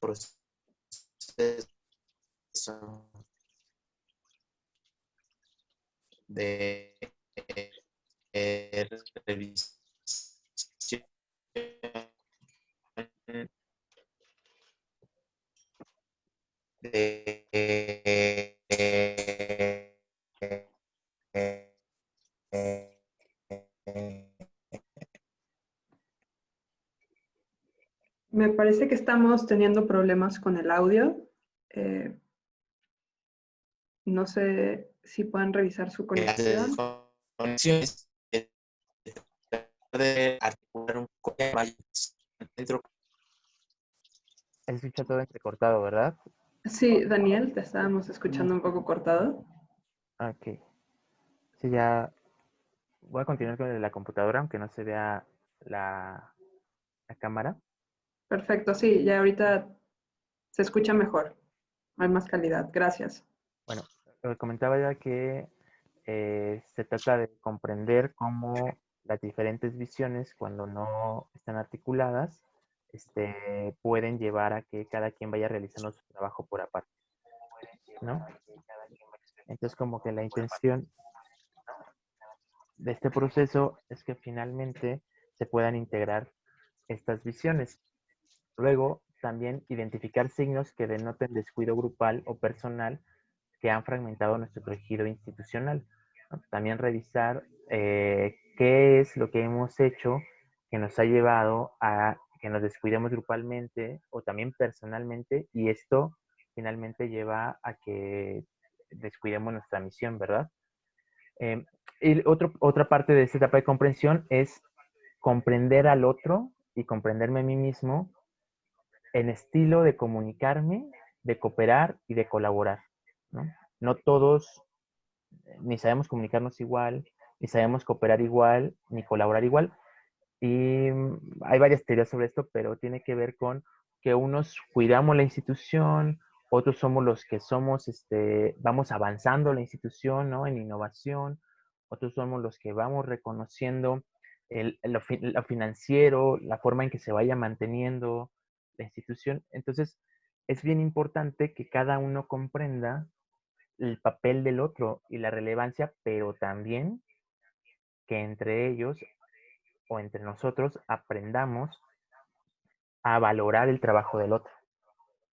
proceso de revisión Me parece que estamos teniendo problemas con el audio. No sé si pueden revisar su conexión. conexiones, de articular un poco más dentro. Se escucha todo entrecortado, ¿verdad? Sí, Daniel, te estábamos escuchando un poco cortado. Ok. Sí, ya voy a continuar con la computadora, aunque no se vea la cámara. Perfecto, sí, ya ahorita se escucha mejor. Hay más calidad. Gracias. Bueno, comentaba ya que se trata de comprender cómo las diferentes visiones, cuando no están articuladas, pueden llevar a que cada quien vaya realizando su trabajo por aparte, ¿no? Entonces, como que la intención de este proceso es que finalmente se puedan integrar estas visiones. Luego, también identificar signos que denoten descuido grupal o personal que han fragmentado nuestro tejido institucional, ¿no? También revisar qué es lo que hemos hecho que nos ha llevado a que nos descuidemos grupalmente o también personalmente, y esto finalmente lleva a que descuidemos nuestra misión, ¿verdad? Y otra parte de esta etapa de comprensión es comprender al otro y comprenderme a mí mismo en estilo de comunicarme, de cooperar y de colaborar, ¿no? No todos ni sabemos comunicarnos igual, ni sabemos cooperar igual, ni colaborar igual. Y hay varias teorías sobre esto, pero tiene que ver con que unos cuidamos la institución, otros somos los que somos, vamos avanzando la institución, ¿no? En innovación, otros somos los que vamos reconociendo lo financiero, la forma en que se vaya manteniendo la institución. Entonces, es bien importante que cada uno comprenda el papel del otro y la relevancia, pero también que entre ellos o entre nosotros aprendamos a valorar el trabajo del otro,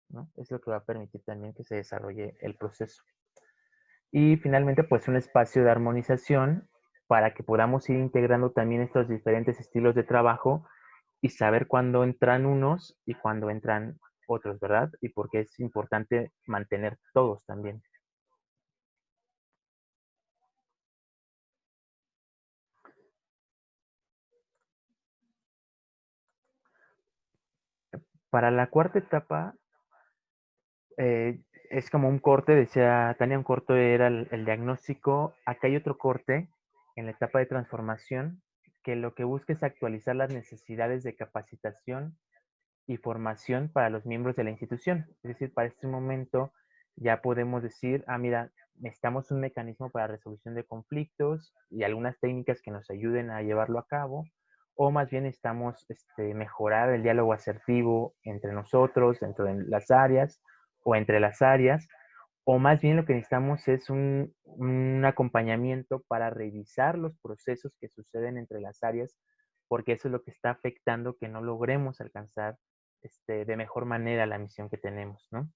¿no? Es lo que va a permitir también que se desarrolle el proceso. Y finalmente, pues un espacio de armonización para que podamos ir integrando también estos diferentes estilos de trabajo y saber cuándo entran unos y cuándo entran otros, ¿verdad? Y porque es importante mantener todos también. Para la cuarta etapa, es como un corte, decía Tania, un corte era el diagnóstico. Acá hay otro corte en la etapa de transformación que lo que busca es actualizar las necesidades de capacitación y formación para los miembros de la institución. Es decir, para este momento ya podemos decir, mira, necesitamos un mecanismo para resolución de conflictos y algunas técnicas que nos ayuden a llevarlo a cabo, o más bien necesitamos mejorar el diálogo asertivo entre nosotros, dentro de las áreas o entre las áreas, o más bien lo que necesitamos es un acompañamiento para revisar los procesos que suceden entre las áreas, porque eso es lo que está afectando que no logremos alcanzar de mejor manera la misión que tenemos, ¿no?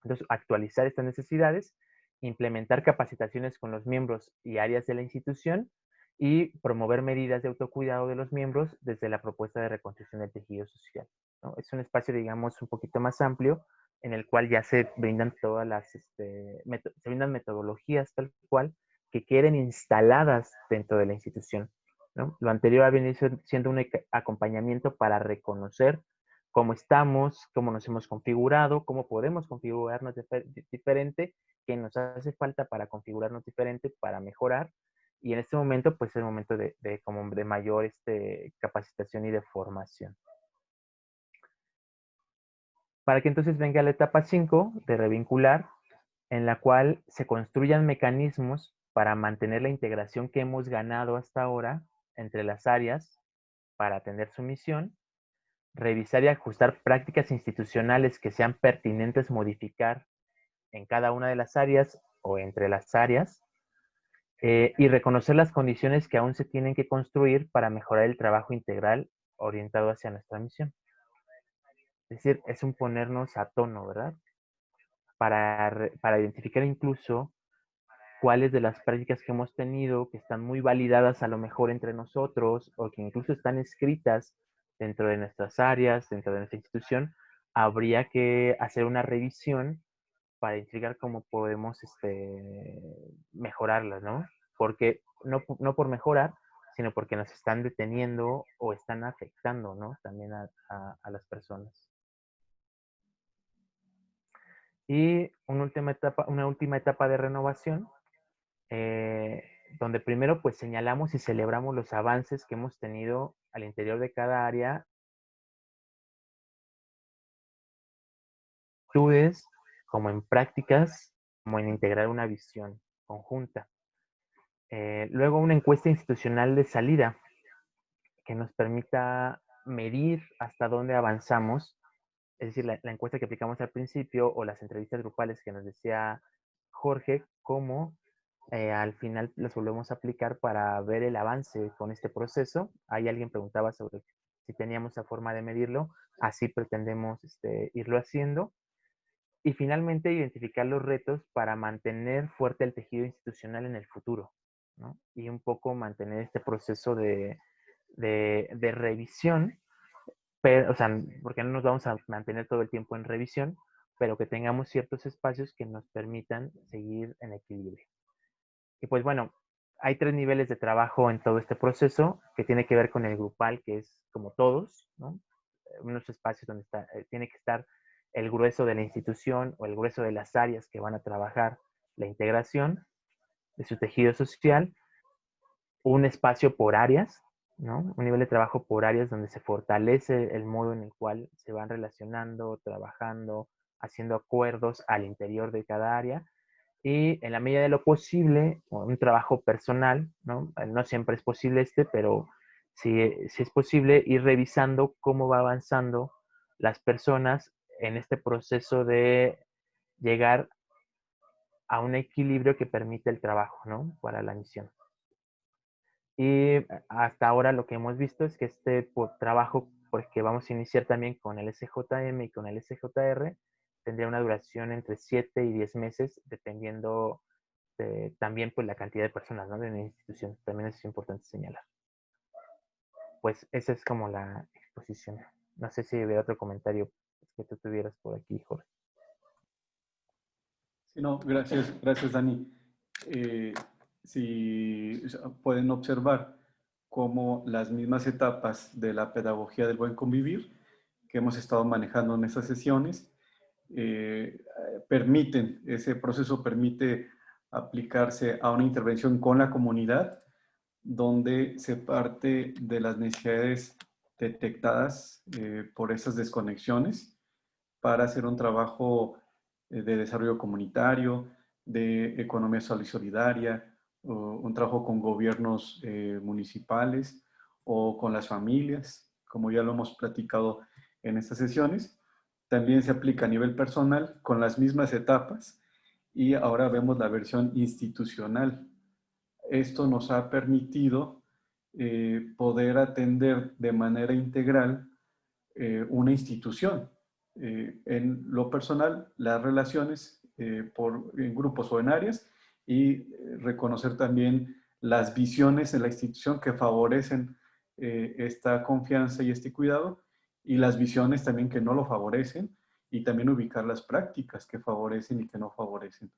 Entonces, actualizar estas necesidades, implementar capacitaciones con los miembros y áreas de la institución y promover medidas de autocuidado de los miembros desde la propuesta de reconstrucción del tejido social, ¿no? Es un espacio, digamos, un poquito más amplio en el cual ya se brindan todas las, se brindan metodologías tal cual que queden instaladas dentro de la institución, ¿no? Lo anterior ha venido siendo un acompañamiento para reconocer cómo estamos, cómo nos hemos configurado, cómo podemos configurarnos diferente, qué nos hace falta para configurarnos diferente, para mejorar. Y en este momento, pues es el momento como de mayor capacitación y de formación. Para que entonces venga la etapa 5 de revincular, en la cual se construyan mecanismos para mantener la integración que hemos ganado hasta ahora entre las áreas para atender su misión, revisar y ajustar prácticas institucionales que sean pertinentes modificar en cada una de las áreas o entre las áreas, y reconocer las condiciones que aún se tienen que construir para mejorar el trabajo integral orientado hacia nuestra misión. Es decir, es un ponernos a tono, ¿verdad? Para identificar incluso cuáles de las prácticas que hemos tenido, que están muy validadas a lo mejor entre nosotros, o que incluso están escritas dentro de nuestras áreas, dentro de nuestra institución, habría que hacer una revisión para identificar cómo podemos mejorarlas, ¿no? Porque no por mejorar, sino porque nos están deteniendo o están afectando, ¿no? También a las personas. Y una última etapa de renovación, donde primero pues señalamos y celebramos los avances que hemos tenido al interior de cada área, actitudes, como en prácticas, como en integrar una visión conjunta. Luego una encuesta institucional de salida que nos permita medir hasta dónde avanzamos, es decir, la encuesta que aplicamos al principio o las entrevistas grupales que nos decía Jorge, cómo al final las volvemos a aplicar para ver el avance con este proceso. Ahí alguien preguntaba sobre si teníamos la forma de medirlo, así pretendemos irlo haciendo. Y finalmente, identificar los retos para mantener fuerte el tejido institucional en el futuro, ¿no? Y un poco mantener este proceso de revisión, pero, o sea, porque no nos vamos a mantener todo el tiempo en revisión, pero que tengamos ciertos espacios que nos permitan seguir en equilibrio. Y pues bueno, hay 3 niveles de trabajo en todo este proceso, que tiene que ver con el grupal, que es como todos, ¿no? Unos espacios donde tiene que estar el grueso de la institución o el grueso de las áreas que van a trabajar la integración de su tejido social, un espacio por áreas, ¿no? Un nivel de trabajo por áreas donde se fortalece el modo en el cual se van relacionando, trabajando, haciendo acuerdos al interior de cada área, y en la medida de lo posible, un trabajo personal, ¿no? No siempre es posible pero si es posible, ir revisando cómo va avanzando las personas en este proceso de llegar a un equilibrio que permite el trabajo, ¿no? Para la misión. Y hasta ahora lo que hemos visto es que este trabajo, porque vamos a iniciar también con el SJM y con el SJR, tendría una duración entre 7 y 10 meses, dependiendo también pues la cantidad de personas, ¿no? De la institución. También es importante señalar. Pues esa es como la exposición. No sé si hubiera otro comentario que tú tuvieras por aquí, Jorge. Sí, no, gracias, Dani. Si pueden observar cómo las mismas etapas de la pedagogía del buen convivir que hemos estado manejando en estas sesiones ese proceso permite aplicarse a una intervención con la comunidad, donde se parte de las necesidades detectadas por esas desconexiones para hacer un trabajo de desarrollo comunitario, de economía social y solidaria, un trabajo con gobiernos municipales o con las familias, como ya lo hemos platicado en estas sesiones. También se aplica a nivel personal con las mismas etapas y ahora vemos la versión institucional. Esto nos ha permitido poder atender de manera integral una institución. En lo personal, las relaciones en grupos o en áreas y reconocer también las visiones en la institución que favorecen esta confianza y este cuidado y las visiones también que no lo favorecen y también ubicar las prácticas que favorecen y que no favorecen.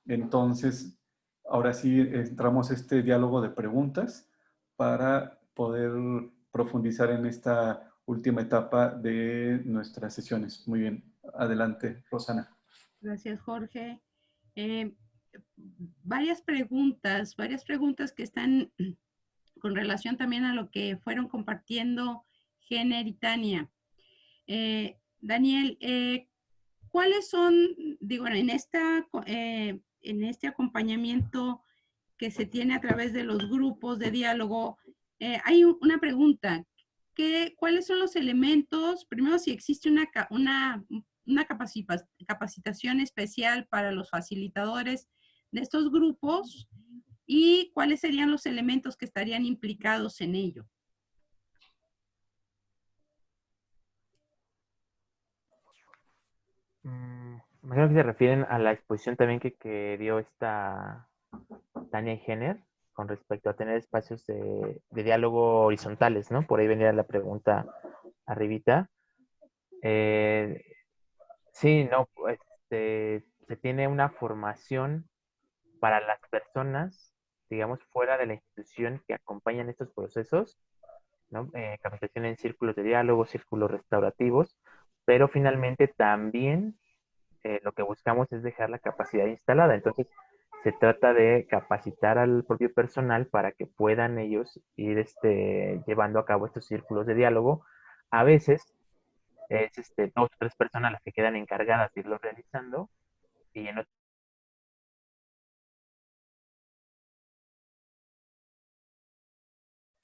Entonces, ahora sí entramos a este diálogo de preguntas para poder profundizar en esta última etapa de nuestras sesiones. Muy bien. Adelante, Rosana. Gracias, Jorge. Varias preguntas que están con relación también a lo que fueron compartiendo Jenner y Tania. Daniel, ¿cuáles son, digo, en este acompañamiento que se tiene a través de los grupos de diálogo, hay una pregunta? ¿Cuáles son los elementos? Primero, si existe una capacitación especial para los facilitadores de estos grupos y cuáles serían los elementos que estarían implicados en ello. Imagino que se refieren a la exposición también que dio esta Tania Jenner con respecto a tener espacios de diálogo horizontales, ¿no? Por ahí venía la pregunta arribita. Sí, no, pues, se tiene una formación para las personas, digamos, fuera de la institución que acompañan estos procesos, ¿no? Capacitación en círculos de diálogo, círculos restaurativos, pero finalmente también lo que buscamos es dejar la capacidad instalada. Entonces, se trata de capacitar al propio personal para que puedan ellos ir llevando a cabo estos círculos de diálogo. A veces es 2 o 3 personas las que quedan encargadas de irlo realizando y en otro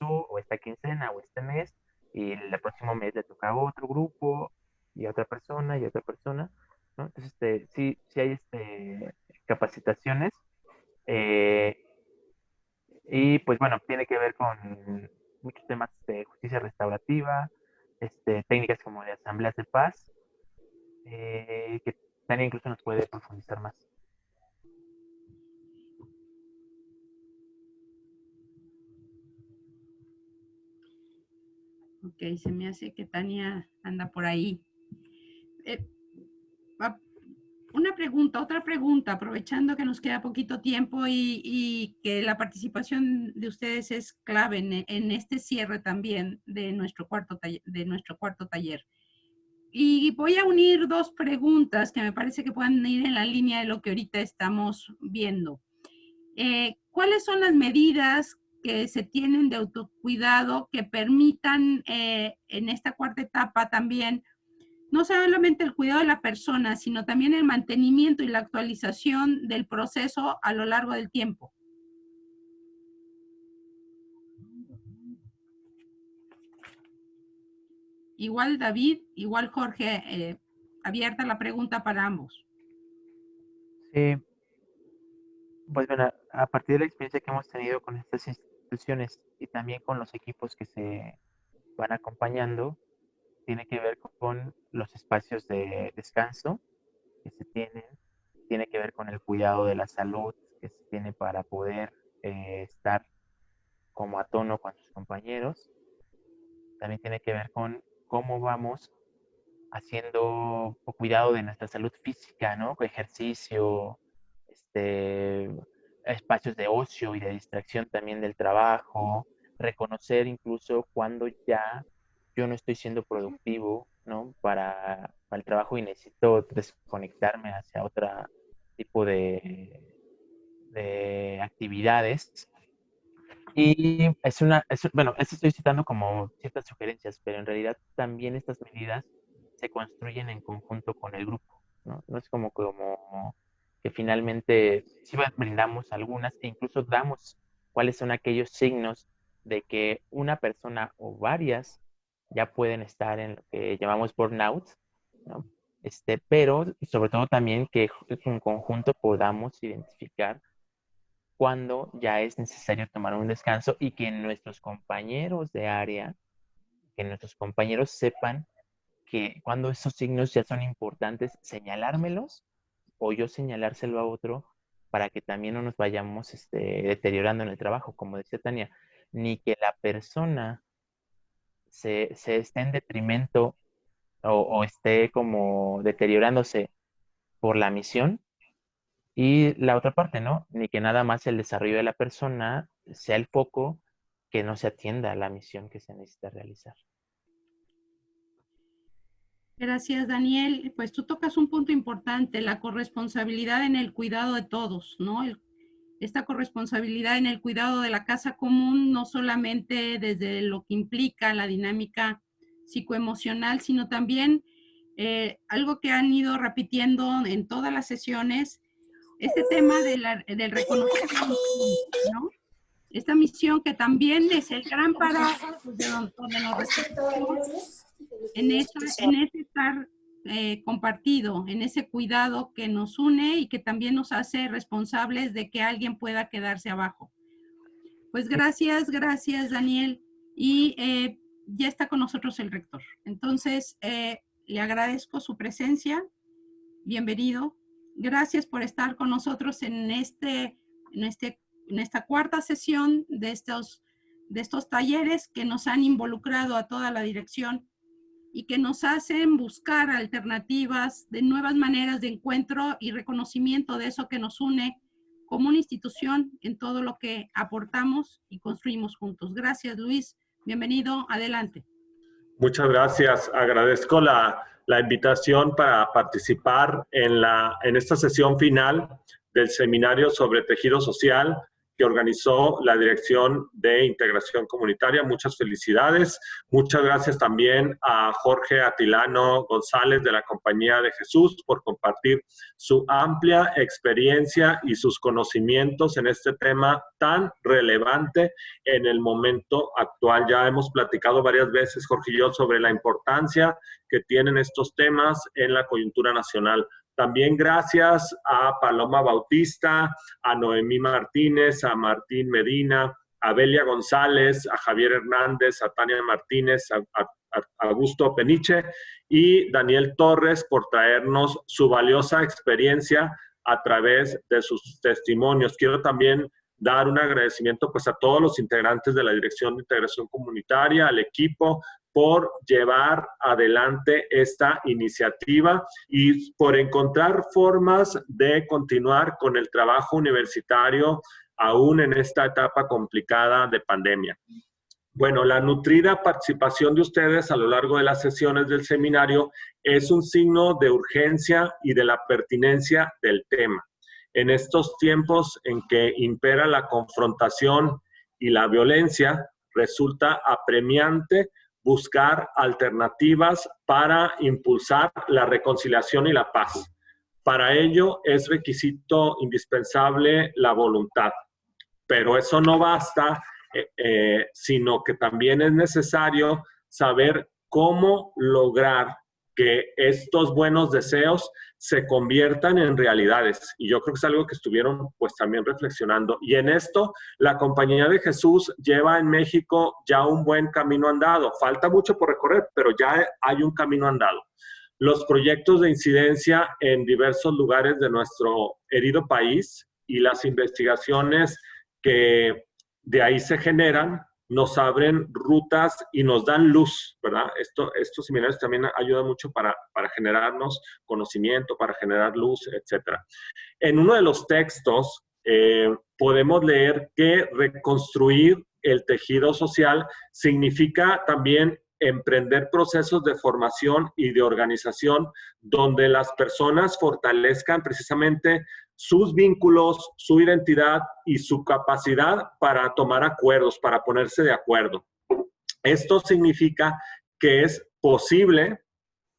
o esta quincena o este mes y el próximo mes le toca a otro grupo y a otra persona y a otra persona, ¿no? Entonces, sí hay capacitaciones eh, y pues bueno, tiene que ver con muchos temas de justicia restaurativa, técnicas como de asambleas de paz, que Tania incluso nos puede profundizar más. Ok, se me hace que Tania anda por ahí. Una otra pregunta, aprovechando que nos queda poquito tiempo y que la participación de ustedes es clave en este cierre también de nuestro cuarto taller. Y voy a unir dos preguntas que me parece que pueden ir en la línea de lo que ahorita estamos viendo. ¿Cuáles son las medidas que se tienen de autocuidado que permitan en esta cuarta etapa también, no solamente el cuidado de la persona, sino también el mantenimiento y la actualización del proceso a lo largo del tiempo? Igual David, igual Jorge, abierta la pregunta para ambos. Sí, pues bueno, a partir de la experiencia que hemos tenido con estas instituciones y también con los equipos que se van acompañando, tiene que ver con los espacios de descanso que se tiene que ver con el cuidado de la salud que se tiene para poder estar como a tono con sus compañeros. También tiene que ver con cómo vamos haciendo cuidado de nuestra salud física, ¿no? Ejercicio, espacios de ocio y de distracción también del trabajo, reconocer incluso cuando ya yo no estoy siendo productivo, ¿no? Para el trabajo y necesito desconectarme hacia otro tipo de actividades. Y bueno, esto estoy citando como ciertas sugerencias, pero en realidad también estas medidas se construyen en conjunto con el grupo, ¿no? No es como que finalmente sí brindamos algunas e incluso damos cuáles son aquellos signos de que una persona o varias ya pueden estar en lo que llamamos burnout, ¿no? Pero sobre todo también que en conjunto podamos identificar cuando ya es necesario tomar un descanso y que nuestros compañeros de área, que nuestros compañeros sepan que cuando esos signos ya son importantes, señalármelos o yo señalárselo a otro para que también no nos vayamos deteriorando en el trabajo, como decía Tania, ni que la persona se esté en detrimento o esté como deteriorándose por la misión. Y la otra parte, ¿no? Ni que nada más el desarrollo de la persona sea el foco, que no se atienda a la misión que se necesita realizar. Gracias, Daniel. Pues tú tocas un punto importante, la corresponsabilidad en el cuidado de todos, ¿no? Esta corresponsabilidad en el cuidado de la casa común, no solamente desde lo que implica la dinámica psicoemocional, sino también algo que han ido repitiendo en todas las sesiones, este tema del reconocimiento, ¿no? Esta misión que también es el gran parámetro de donde nos reconocemos en ese estar compartido, en ese cuidado que nos une y que también nos hace responsables de que alguien pueda quedarse abajo. Pues gracias Daniel. Y ya está con nosotros el rector. Entonces, le agradezco su presencia. Bienvenido. Gracias por estar con nosotros en esta cuarta sesión de estos talleres que nos han involucrado a toda la dirección y que nos hacen buscar alternativas de nuevas maneras de encuentro y reconocimiento de eso que nos une como una institución en todo lo que aportamos y construimos juntos. Gracias, Luis. Bienvenido. Adelante. Muchas gracias. Agradezco la invitación para participar en esta sesión final del seminario sobre tejido social que organizó la Dirección de Integración Comunitaria. Muchas felicidades. Muchas gracias también a Jorge Atilano González de la Compañía de Jesús por compartir su amplia experiencia y sus conocimientos en este tema tan relevante en el momento actual. Ya hemos platicado varias veces, Jorge y yo, sobre la importancia que tienen estos temas en la coyuntura nacional. También gracias a Paloma Bautista, a Noemí Martínez, a Martín Medina, a Belia González, a Javier Hernández, a Tania Martínez, a Augusto Peniche y Daniel Torres por traernos su valiosa experiencia a través de sus testimonios. Quiero también dar un agradecimiento pues a todos los integrantes de la Dirección de Integración Comunitaria, al equipo por llevar adelante esta iniciativa y por encontrar formas de continuar con el trabajo universitario aún en esta etapa complicada de pandemia. Bueno, la nutrida participación de ustedes a lo largo de las sesiones del seminario es un signo de urgencia y de la pertinencia del tema. En estos tiempos en que impera la confrontación y la violencia, resulta apremiante buscar alternativas para impulsar la reconciliación y la paz. Para ello es requisito indispensable la voluntad, pero eso no basta, sino que también es necesario saber cómo lograr que estos buenos deseos se conviertan en realidades. Y yo creo que es algo que estuvieron pues también reflexionando. Y en esto, la Compañía de Jesús lleva en México ya un buen camino andado. Falta mucho por recorrer, pero ya hay un camino andado. Los proyectos de incidencia en diversos lugares de nuestro herido país y las investigaciones que de ahí se generan, nos abren rutas y nos dan luz, ¿verdad? Estos seminarios también ayudan mucho para generarnos conocimiento, para generar luz, etc. En uno de los textos podemos leer que reconstruir el tejido social significa también emprender procesos de formación y de organización donde las personas fortalezcan precisamente sus vínculos, su identidad y su capacidad para tomar acuerdos, para ponerse de acuerdo. Esto significa que es posible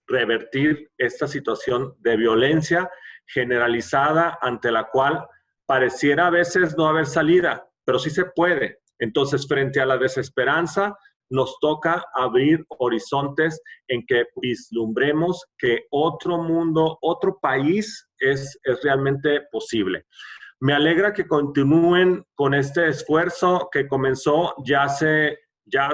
revertir esta situación de violencia generalizada ante la cual pareciera a veces no haber salida, pero sí se puede. Entonces, frente a la desesperanza, nos toca abrir horizontes en que vislumbremos que otro mundo, otro país es realmente posible. Me alegra que continúen con este esfuerzo que comenzó ya hace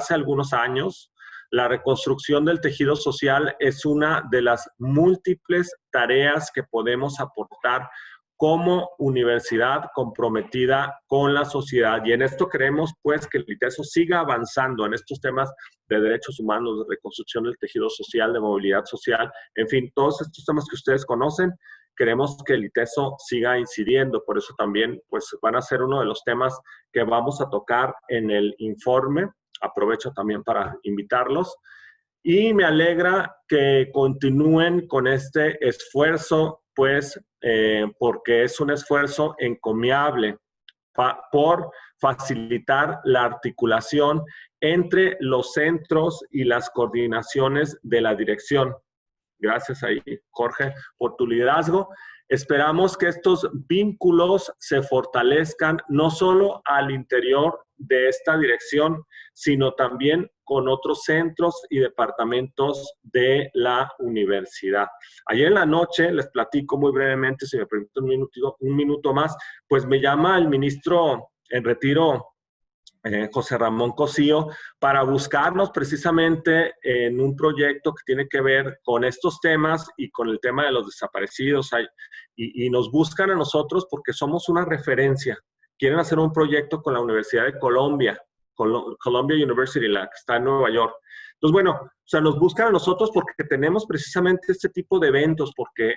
algunos años. La reconstrucción del tejido social es una de las múltiples tareas que podemos aportar como universidad comprometida con la sociedad. Y en esto queremos, pues, que el ITESO siga avanzando en estos temas de derechos humanos, de reconstrucción del tejido social, de movilidad social, en fin, todos estos temas que ustedes conocen, queremos que el ITESO siga incidiendo. Por eso también, pues, van a ser uno de los temas que vamos a tocar en el informe. Aprovecho también para invitarlos. Y me alegra que continúen con este esfuerzo, pues, porque es un esfuerzo encomiable por facilitar la articulación entre los centros y las coordinaciones de la dirección. Gracias ahí, Jorge, por tu liderazgo. Esperamos que estos vínculos se fortalezcan no solo al interior de esta dirección, sino también con otros centros y departamentos de la universidad. Ayer en la noche, les platico muy brevemente, si me permiten un minuto más, pues me llama el ministro en retiro, José Ramón Cosío, para buscarnos precisamente en un proyecto que tiene que ver con estos temas y con el tema de los desaparecidos. Y nos buscan a nosotros porque somos una referencia. Quieren hacer un proyecto con la Universidad de Columbia, Columbia University, la que está en Nueva York. Entonces, bueno, o sea, nos buscan a nosotros porque tenemos precisamente este tipo de eventos, porque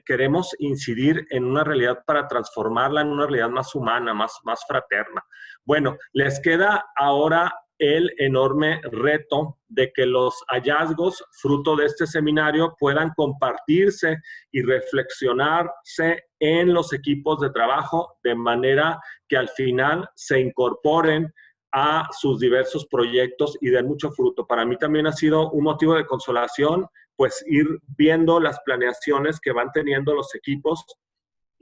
queremos incidir en una realidad para transformarla en una realidad más humana, más fraterna. Bueno, les queda ahora el enorme reto de que los hallazgos fruto de este seminario puedan compartirse y reflexionarse en los equipos de trabajo de manera que al final se incorporen a sus diversos proyectos y den mucho fruto. Para mí también ha sido un motivo de consolación, pues ir viendo las planeaciones que van teniendo los equipos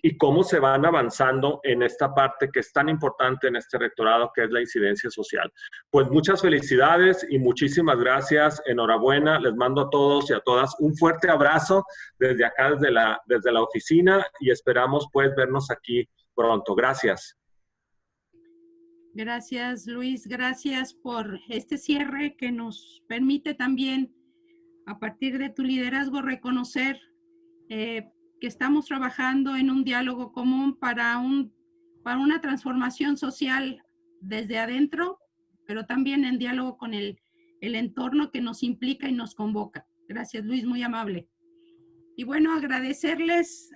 y cómo se van avanzando en esta parte que es tan importante en este rectorado, que es la incidencia social. Pues muchas felicidades y muchísimas gracias. Enhorabuena. Les mando a todos y a todas un fuerte abrazo desde acá, desde la oficina, y esperamos pues vernos aquí pronto. Gracias. Gracias, Luis. Gracias por este cierre que nos permite también, a partir de tu liderazgo, reconocer que estamos trabajando en un diálogo común para una transformación social desde adentro, pero también en diálogo con el el entorno que nos implica y nos convoca. Gracias, Luis, muy amable. Y bueno, agradecerles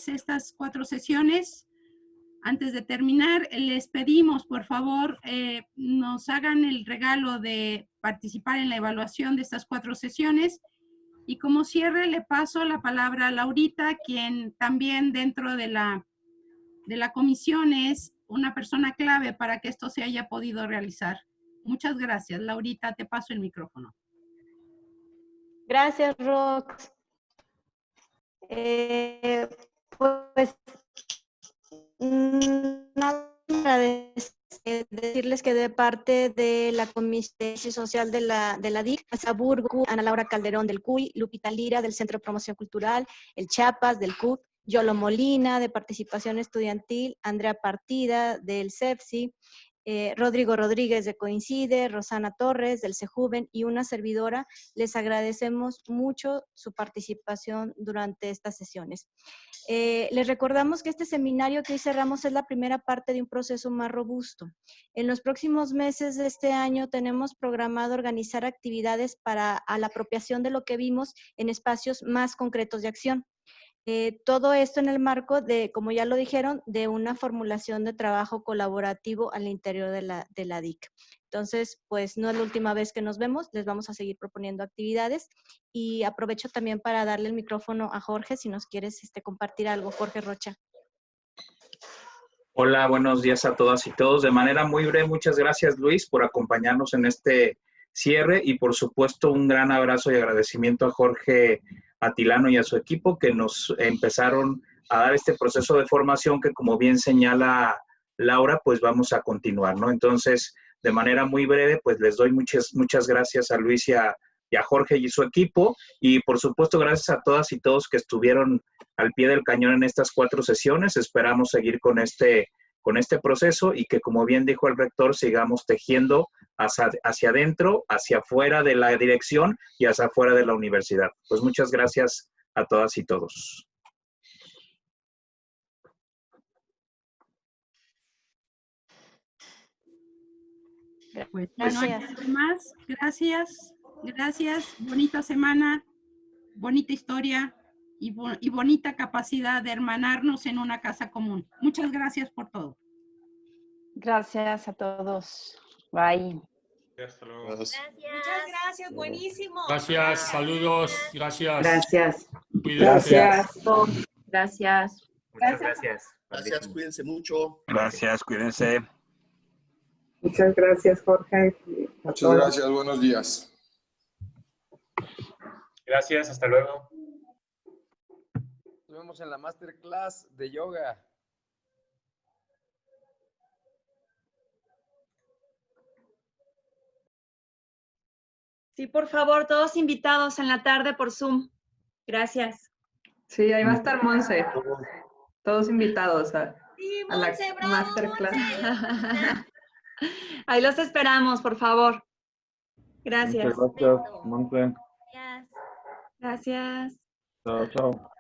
estas 4 sesiones. Antes de terminar, les pedimos, por favor, nos hagan el regalo de participar en la evaluación de estas 4 sesiones. Y como cierre, le paso la palabra a Laurita, quien también dentro de la comisión es una persona clave para que esto se haya podido realizar. Muchas gracias. Laurita, te paso el micrófono. Gracias, Rox. Pues nada, decirles que de parte de la Comisión Social de la DIC, Saburgo, Ana Laura Calderón del CUY, Lupita Lira del Centro de Promoción Cultural, el Chiapas del CUT, Yolo Molina de Participación Estudiantil, Andrea Partida del CEPSI, Rodrigo Rodríguez de Coincide, Rosana Torres del CEJUVEN y una servidora, les agradecemos mucho su participación durante estas sesiones. Les recordamos que este seminario que hoy cerramos es la primera parte de un proceso más robusto. En los próximos meses de este año tenemos programado organizar actividades para la apropiación de lo que vimos en espacios más concretos de acción. Todo esto en el marco de, como ya lo dijeron, de una formulación de trabajo colaborativo al interior de la DIC. Entonces, pues no es la última vez que nos vemos, les vamos a seguir proponiendo actividades y aprovecho también para darle el micrófono a Jorge, si nos quieres compartir algo. Jorge Rocha. Hola, buenos días a todas y todos. De manera muy breve, muchas gracias, Luis, por acompañarnos en este cierre y, por supuesto, un gran abrazo y agradecimiento a Jorge Atilano y a su equipo que nos empezaron a dar este proceso de formación que, como bien señala Laura, pues vamos a continuar, ¿no? Entonces, de manera muy breve, pues les doy muchas gracias a Luis y a Jorge y su equipo y, por supuesto, gracias a todas y todos que estuvieron al pie del cañón en estas 4 sesiones. Esperamos seguir con este proceso y que, como bien dijo el rector, sigamos tejiendo hacia adentro, hacia afuera de la dirección y hacia afuera de la universidad. Pues muchas gracias a todas y todos. Pues, gracias. Más, gracias, bonita semana, bonita historia y bonita capacidad de hermanarnos en una casa común. Muchas gracias por todo. Gracias a todos. Bye. Hasta luego. Gracias. Muchas gracias, buenísimo. Gracias, saludos, gracias. Gracias. Cuídense. Gracias. Muchas gracias. Gracias, cuídense mucho. Gracias, cuídense. Muchas gracias, Jorge. Muchas gracias, buenos días. Gracias, hasta luego. Nos vemos en la masterclass de yoga. Sí, por favor, todos invitados en la tarde por Zoom. Gracias. Sí, ahí va a estar Monse. Todos invitados Sí, a la Monse, bravo, masterclass. Monse. Ahí los esperamos, por favor. Gracias. Muchas gracias, Monte. Gracias. Chao, chao.